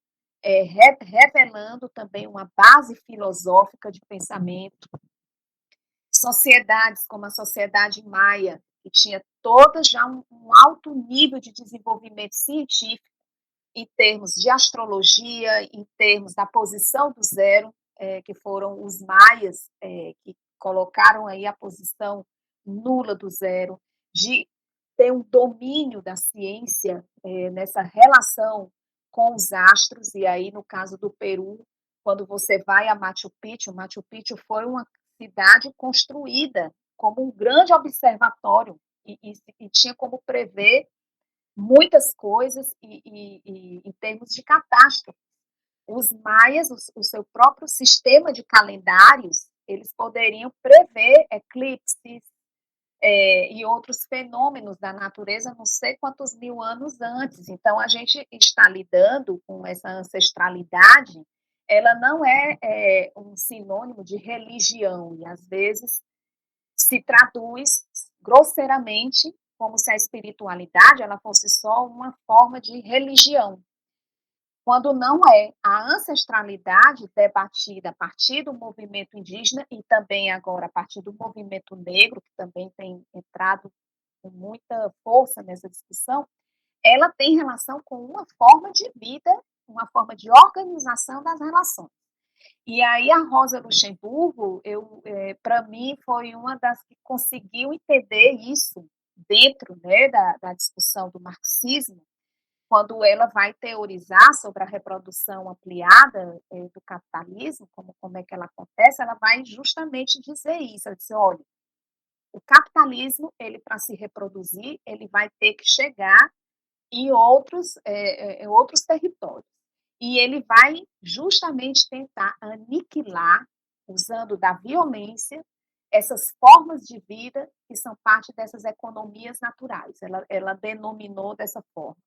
revelando também uma base filosófica de pensamento. Sociedades como a sociedade maia, que tinha todas já um alto nível de desenvolvimento científico, em termos de astrologia, em termos da posição do zero, que foram os maias que colocaram aí a posição nula do zero, de ter um domínio da ciência nessa relação com os astros, e aí no caso do Peru, quando você vai a Machu Picchu foi uma cidade construída como um grande observatório, e tinha como prever muitas coisas em termos de catástrofe. Os maias, o seu próprio sistema de calendários, eles poderiam prever eclipses, e outros fenômenos da natureza não sei quantos mil anos antes. Então, a gente está lidando com essa ancestralidade, ela não é um sinônimo de religião, e às vezes se traduz grosseiramente como se a espiritualidade ela fosse só uma forma de religião, quando não é. A ancestralidade debatida a partir do movimento indígena e também agora a partir do movimento negro, que também tem entrado com muita força nessa discussão, ela tem relação com uma forma de vida, uma forma de organização das relações. E aí a Rosa Luxemburgo, para mim, foi uma das que conseguiu entender isso dentro, né, da discussão do marxismo, quando ela vai teorizar sobre a reprodução ampliada do capitalismo, como é que ela acontece, ela vai justamente dizer isso. Ela diz, olha, o capitalismo, ele para se reproduzir, ele vai ter que chegar em outros territórios. E ele vai justamente tentar aniquilar, usando da violência, essas formas de vida que são parte dessas economias naturais. Ela denominou dessa forma.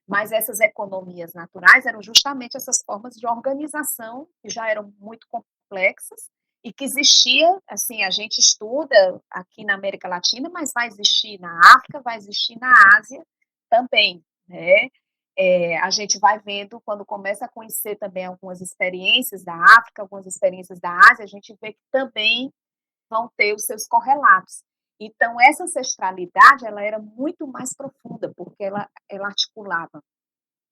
Mas essas economias naturais eram justamente essas formas de organização que já eram muito complexas e que existia, assim, a gente estuda aqui na América Latina, mas vai existir na África, vai existir na Ásia também, né? A gente vai vendo, quando começa a conhecer também algumas experiências da África, algumas experiências da Ásia, a gente vê que também vão ter os seus correlatos. Então, essa ancestralidade, ela era muito mais profunda, porque ela articulava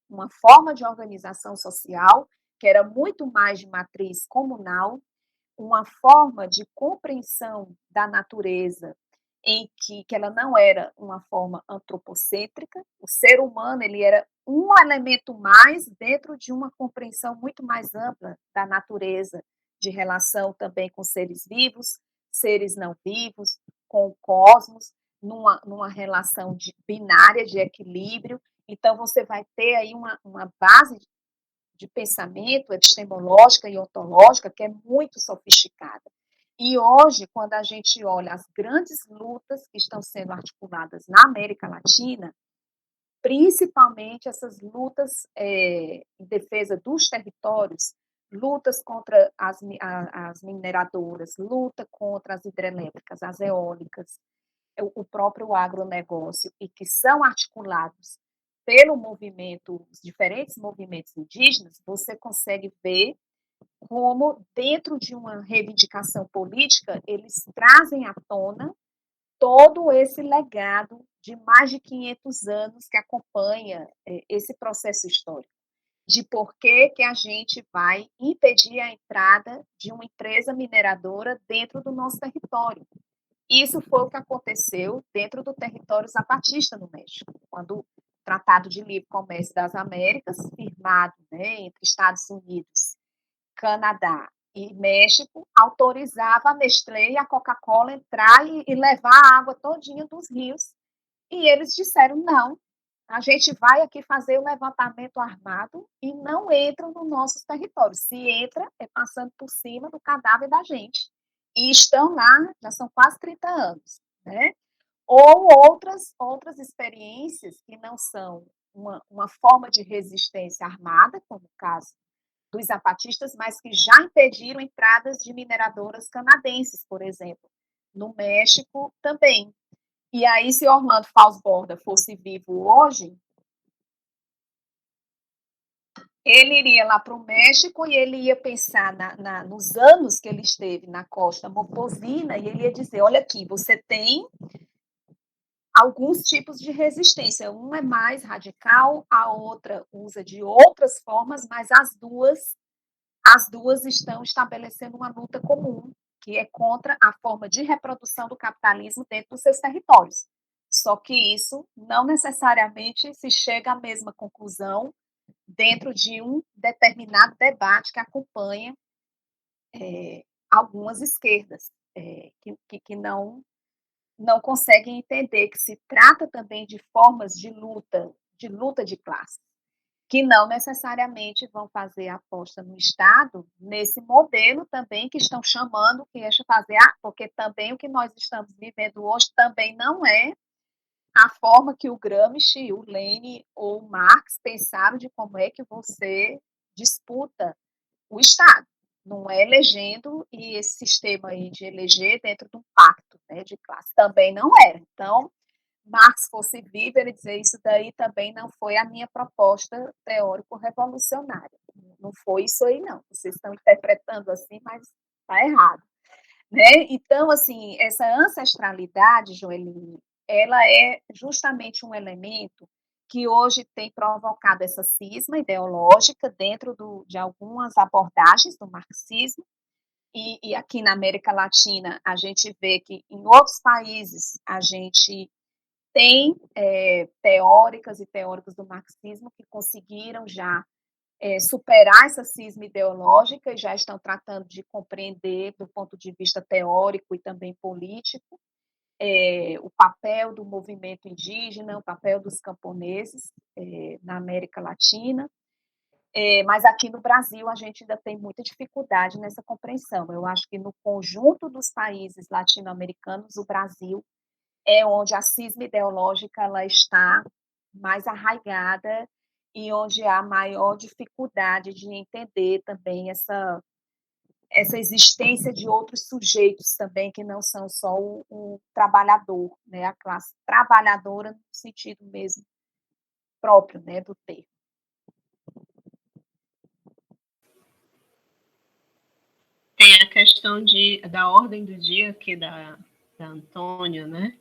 uma forma de organização social que era muito mais de matriz comunal, uma forma de compreensão da natureza em que ela não era uma forma antropocêntrica, o ser humano ele era um elemento mais dentro de uma compreensão muito mais ampla da natureza, de relação também com seres vivos, seres não vivos, com o cosmos, numa relação binária, de equilíbrio. Então, você vai ter aí uma base de pensamento epistemológica e ontológica que é muito sofisticada. E hoje, quando a gente olha as grandes lutas que estão sendo articuladas na América Latina, principalmente essas lutas em defesa dos territórios, lutas contra as mineradoras, luta contra as hidrelétricas, as eólicas, o próprio agronegócio, e que são articulados pelo movimento, os diferentes movimentos indígenas, você consegue ver como, dentro de uma reivindicação política, eles trazem à tona todo esse legado de mais de 500 anos que acompanha esse processo histórico, de por que a gente vai impedir a entrada de uma empresa mineradora dentro do nosso território. Isso foi o que aconteceu dentro do território zapatista no México, quando o Tratado de Livre Comércio das Américas, firmado, né, entre Estados Unidos, Canadá e México, autorizava a Nestlé e a Coca-Cola entrar e levar a água todinha dos rios. E eles disseram, não, a gente vai aqui fazer o levantamento armado e não entram nos nossos territórios. Se entra, é passando por cima do cadáver da gente. E estão lá, já são quase 30 anos, né? Ou outras experiências que não são uma forma de resistência armada, como o caso dos zapatistas, mas que já impediram entradas de mineradoras canadenses, por exemplo. No México também. E aí, se Orlando Falsborda fosse vivo hoje, ele iria lá para o México e ele ia pensar nos anos que ele esteve na costa Mocosina e ele ia dizer, olha aqui, você tem alguns tipos de resistência. Um é mais radical, a outra usa de outras formas, mas as duas estão estabelecendo uma luta comum, que é contra a forma de reprodução do capitalismo dentro dos seus territórios. Só que isso não necessariamente se chega à mesma conclusão dentro de um determinado debate que acompanha algumas esquerdas, que não conseguem entender que se trata também de formas de luta de luta de classe, que não necessariamente vão fazer aposta no Estado, nesse modelo também que estão chamando, que é fazer, porque também o que nós estamos vivendo hoje também não é a forma que o Gramsci, o Lenin ou o Marx pensaram de como é que você disputa o Estado. Não é elegendo e esse sistema aí de eleger dentro de um pacto, né, de classe. Também não era. Então, Marx fosse vivo, ele dizer isso daí também não foi a minha proposta teórico-revolucionária. Não foi isso aí, não. Vocês estão interpretando assim, mas está errado. Né? Então, assim, essa ancestralidade, Joeline, ela é justamente um elemento que hoje tem provocado essa cisma ideológica dentro de algumas abordagens do marxismo, e aqui na América Latina a gente vê que em outros países a gente tem teóricas e teóricos do marxismo que conseguiram já superar essa cisma ideológica e já estão tratando de compreender, do ponto de vista teórico e também político, o papel do movimento indígena, o papel dos camponeses na América Latina. Mas aqui no Brasil a gente ainda tem muita dificuldade nessa compreensão. Eu acho que no conjunto dos países latino-americanos, o Brasil é onde a cisma ideológica ela está mais arraigada e onde há maior dificuldade de entender também essa existência de outros sujeitos também que não são só o trabalhador, né, a classe trabalhadora no sentido mesmo próprio, né, do termo. Tem a questão da ordem do dia aqui da Antônia, né?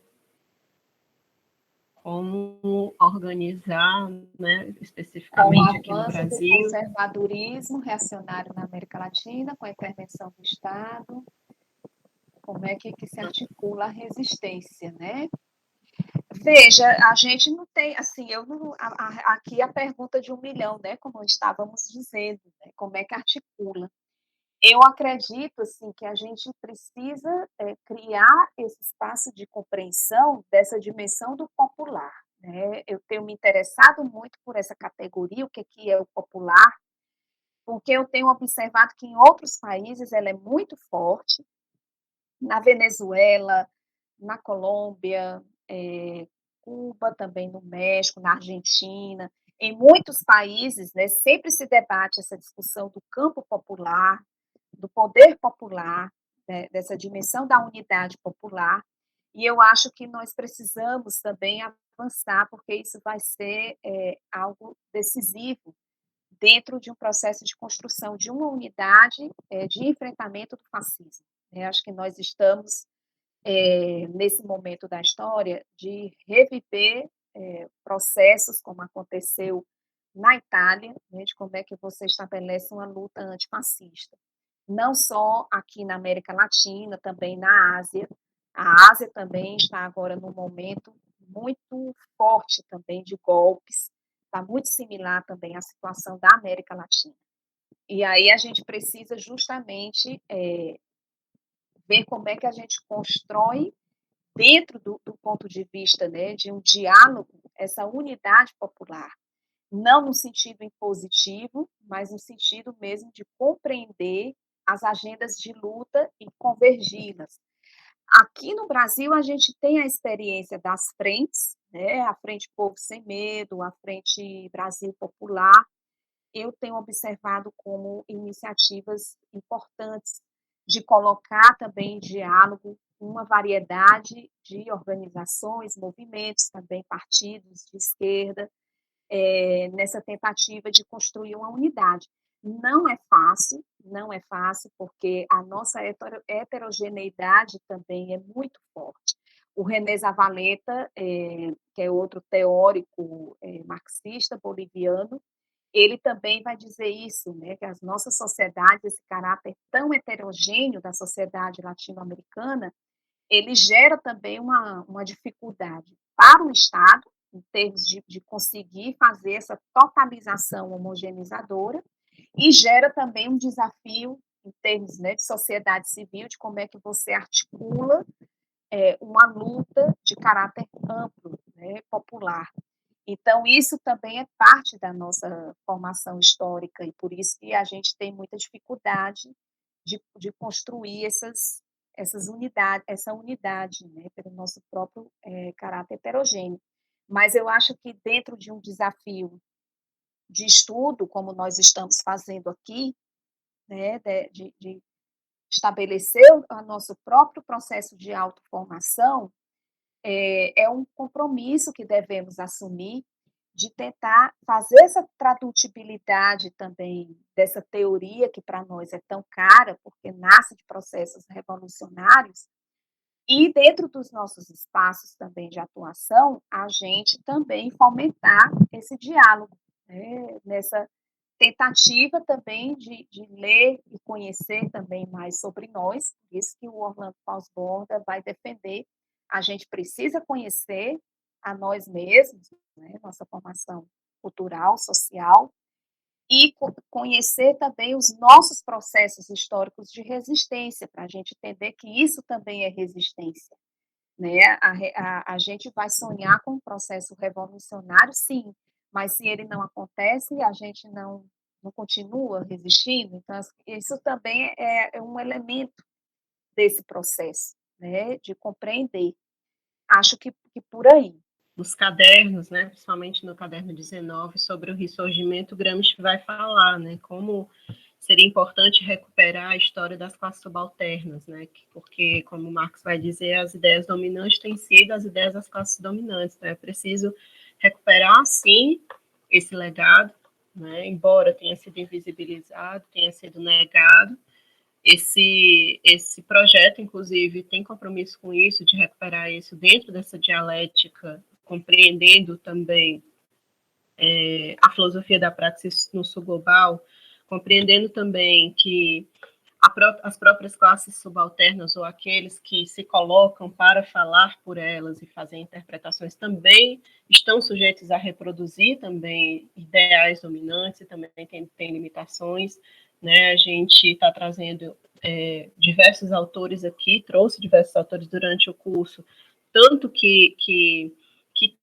Como organizar, né, Com o especificamente aqui no avanço do Brasil. conservadorismo reacionário na América Latina, com a intervenção do Estado, como é que se articula a resistência, né? Veja, a gente não tem, assim, eu não, aqui a pergunta de 1 milhão, né, como estávamos dizendo, né, como é que articula? Eu acredito, assim, que a gente precisa criar esse espaço de compreensão dessa dimensão do popular, né? Eu tenho me interessado muito por essa categoria, o que é o popular, porque eu tenho observado que em outros países ela é muito forte, na Venezuela, na Colômbia, Cuba, também no México, na Argentina, em muitos países, né, sempre se debate essa discussão do campo popular, do poder popular, né, dessa dimensão da unidade popular, e eu acho que nós precisamos também avançar, porque isso vai ser algo decisivo dentro de um processo de construção de uma unidade de enfrentamento do fascismo. Acho que nós estamos nesse momento da história, de reviver processos como aconteceu na Itália, né, de como é que você estabelece uma luta antifascista. Não só aqui na América Latina, também na Ásia. A Ásia também está agora num momento muito forte também de golpes, está muito similar também à situação da América Latina. E aí a gente precisa justamente ver como é que a gente constrói dentro do ponto de vista, né, de um diálogo, essa unidade popular, não no sentido impositivo, mas no sentido mesmo de compreender as agendas de luta e convergi-las. Aqui no Brasil, a gente tem a experiência das frentes, né, a Frente Povo Sem Medo, a Frente Brasil Popular, eu tenho observado como iniciativas importantes de colocar também em diálogo uma variedade de organizações, movimentos, também partidos de esquerda, nessa tentativa de construir uma unidade. Não é fácil, não é fácil, porque a nossa heterogeneidade também é muito forte. O René Zavaleta, que é outro teórico marxista boliviano, ele também vai dizer isso, né, que as nossas sociedades, esse caráter tão heterogêneo da sociedade latino-americana, ele gera também uma dificuldade para o Estado, em termos de conseguir fazer essa totalização homogeneizadora, e gera também um desafio em termos, né, de sociedade civil, de como é que você articula uma luta de caráter amplo, né, popular. Então, isso também é parte da nossa formação histórica, e por isso que a gente tem muita dificuldade de construir essa unidade, né, pelo nosso próprio caráter heterogêneo. Mas eu acho que dentro de um desafio de estudo, como nós estamos fazendo aqui, né, de estabelecer o nosso próprio processo de autoformação, é um compromisso que devemos assumir de tentar fazer essa tradutibilidade também dessa teoria que para nós é tão cara, porque nasce de processos revolucionários, e dentro dos nossos espaços também de atuação, a gente também fomentar esse diálogo, né, nessa tentativa também de ler e conhecer também mais sobre nós, por isso que o Orlando Fausto-Borda vai defender, a gente precisa conhecer a nós mesmos, né, nossa formação cultural, social, e conhecer também os nossos processos históricos de resistência, para a gente entender que isso também é resistência. Né? A gente vai sonhar com um processo revolucionário, sim, mas se ele não acontece, a gente não continua resistindo. Então, isso também é um elemento desse processo, né, de compreender. Acho que por aí. Nos cadernos, né, principalmente no caderno 19, sobre o ressurgimento, Gramsci vai falar, né, como seria importante recuperar a história das classes subalternas, né, porque, como Marx vai dizer, as ideias dominantes têm sido as ideias das classes dominantes, então é preciso recuperar, sim, esse legado, né, embora tenha sido invisibilizado, tenha sido negado. Esse projeto, inclusive, tem compromisso com isso, de recuperar isso dentro dessa dialética, compreendendo também a filosofia da praxis no sul global, compreendendo também que as próprias classes subalternas ou aqueles que se colocam para falar por elas e fazer interpretações também estão sujeitos a reproduzir também ideais dominantes e também tem limitações, né? A gente está trazendo diversos autores aqui, trouxe diversos autores durante o curso, tanto que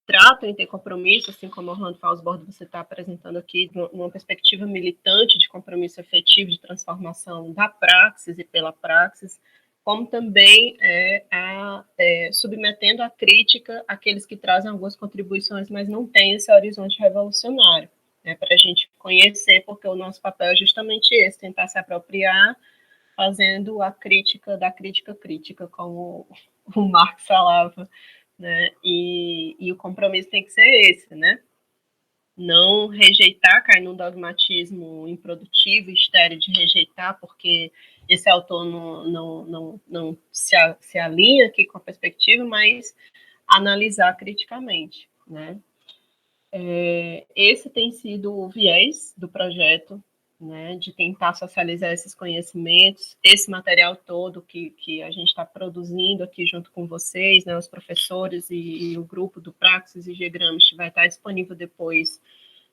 tratam em ter compromisso, assim como Orlando Fausto-Borda você está apresentando aqui, numa perspectiva militante de compromisso efetivo de transformação da praxis e pela praxis, como também submetendo à crítica aqueles que trazem algumas contribuições, mas não têm esse horizonte revolucionário, né, para a gente conhecer, porque o nosso papel é justamente esse, tentar se apropriar, fazendo a crítica da crítica, como o Marx falava, né? E o compromisso tem que ser esse, né? Não rejeitar, cair num dogmatismo improdutivo, estéril de rejeitar, porque esse autor não se alinha aqui com a perspectiva, mas analisar criticamente, né? Esse tem sido o viés do projeto, né, de tentar socializar esses conhecimentos, esse material todo que a gente está produzindo aqui junto com vocês, né, os professores e o grupo do Praxis e G-Gramsci vai estar disponível depois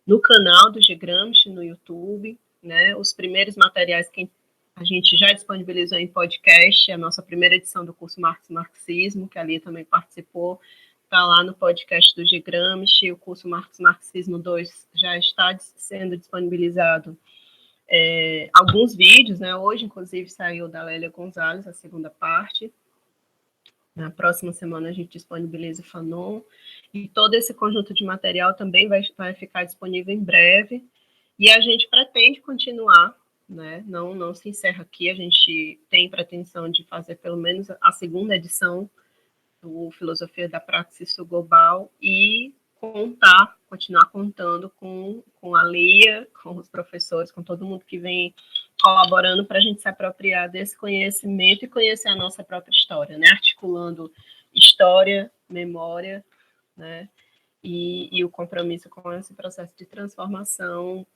no canal do G-Gramsci, no YouTube, né, os primeiros materiais que a gente já disponibilizou em podcast, a nossa primeira edição do curso Marx e Marxismo, que a Lia também participou, está lá no podcast do G-Gramsci, o curso Marx Marxismo 2 já está sendo disponibilizado alguns vídeos, né? Hoje, inclusive, saiu da Lélia Gonzalez, a segunda parte. Na próxima semana a gente disponibiliza o Fanon. E todo esse conjunto de material também vai ficar disponível em breve. E a gente pretende continuar, né? Não se encerra aqui, a gente tem pretensão de fazer pelo menos a segunda edição do Filosofia da Praxis Global e continuar contando com a Lia, com os professores, com todo mundo que vem colaborando para a gente se apropriar desse conhecimento e conhecer a nossa própria história, né? Articulando história, memória, né? E o compromisso com esse processo de transformação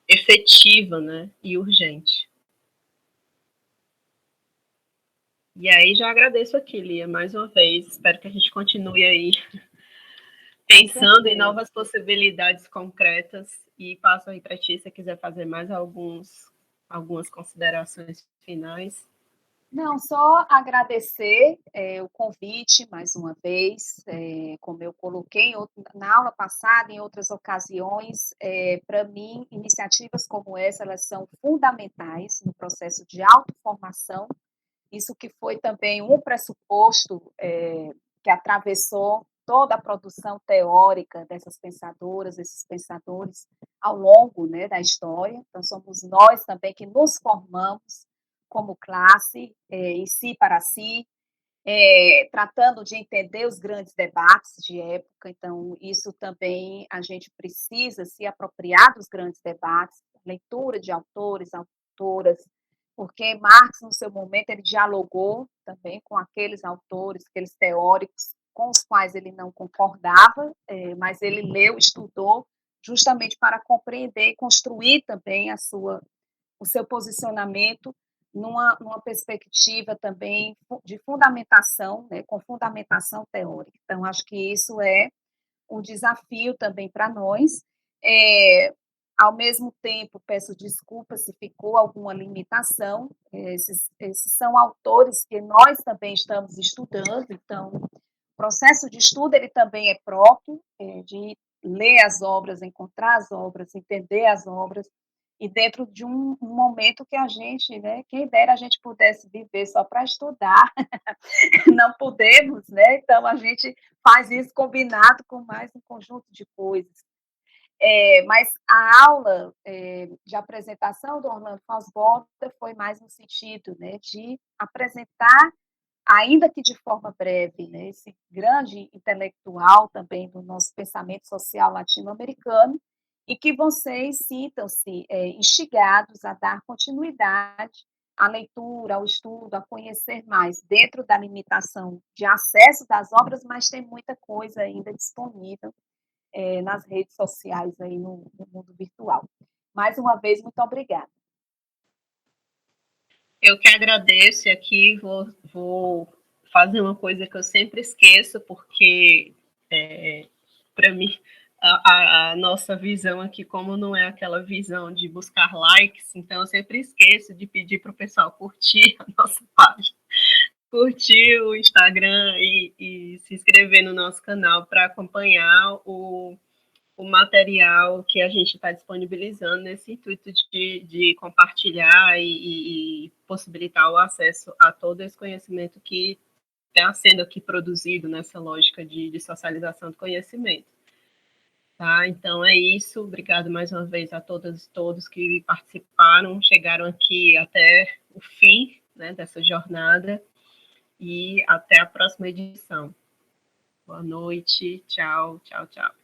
efetiva, né? E urgente. E aí já agradeço aqui, Lia, mais uma vez. Espero que a gente continue aí pensando em novas possibilidades concretas e passo aí para ti, se você quiser fazer mais algumas considerações finais. Não, só agradecer o convite mais uma vez, como eu coloquei na aula passada, em outras ocasiões, para mim, iniciativas como essa, elas são fundamentais no processo de autoformação, isso que foi também um pressuposto que atravessou toda a produção teórica dessas pensadoras, desses pensadores, ao longo, né, da história. Então, somos nós também que nos formamos como classe, em si para si, tratando de entender os grandes debates de época. Então, isso também a gente precisa se apropriar dos grandes debates, leitura de autores, autoras, porque Marx, no seu momento, ele dialogou também com aqueles autores, aqueles teóricos com os quais ele não concordava, mas ele leu, estudou, justamente para compreender e construir também o seu posicionamento numa perspectiva também de fundamentação, né, com fundamentação teórica. Então, acho que isso é um desafio também para nós. Ao mesmo tempo, peço desculpas se ficou alguma limitação, esses são autores que nós também estamos estudando, então, o processo de estudo ele também é próprio, de ler as obras, encontrar as obras, entender as obras, e dentro de um momento que a gente, né, quem dera a gente pudesse viver só para estudar, não podemos, né? Então a gente faz isso combinado com mais um conjunto de coisas. Mas a aula de apresentação do Orlando Fosbota foi mais no sentido, né, de apresentar, ainda que de forma breve, né, esse grande intelectual também do nosso pensamento social latino-americano, e que vocês sintam-se instigados a dar continuidade à leitura, ao estudo, a conhecer mais, dentro da limitação de acesso das obras, mas tem muita coisa ainda disponível nas redes sociais, aí no mundo virtual. Mais uma vez, muito obrigada. Eu que agradeço e aqui vou fazer uma coisa que eu sempre esqueço, porque para mim a nossa visão aqui, como não é aquela visão de buscar likes, então eu sempre esqueço de pedir para o pessoal curtir a nossa página, curtir o Instagram e se inscrever no nosso canal para acompanhar o material que a gente está disponibilizando nesse intuito de compartilhar e possibilitar o acesso a todo esse conhecimento que está sendo aqui produzido nessa lógica de socialização do conhecimento. Tá? Então é isso. Obrigado mais uma vez a todas e todos que participaram, chegaram aqui até o fim, né, dessa jornada e até a próxima edição. Boa noite, tchau, tchau, tchau.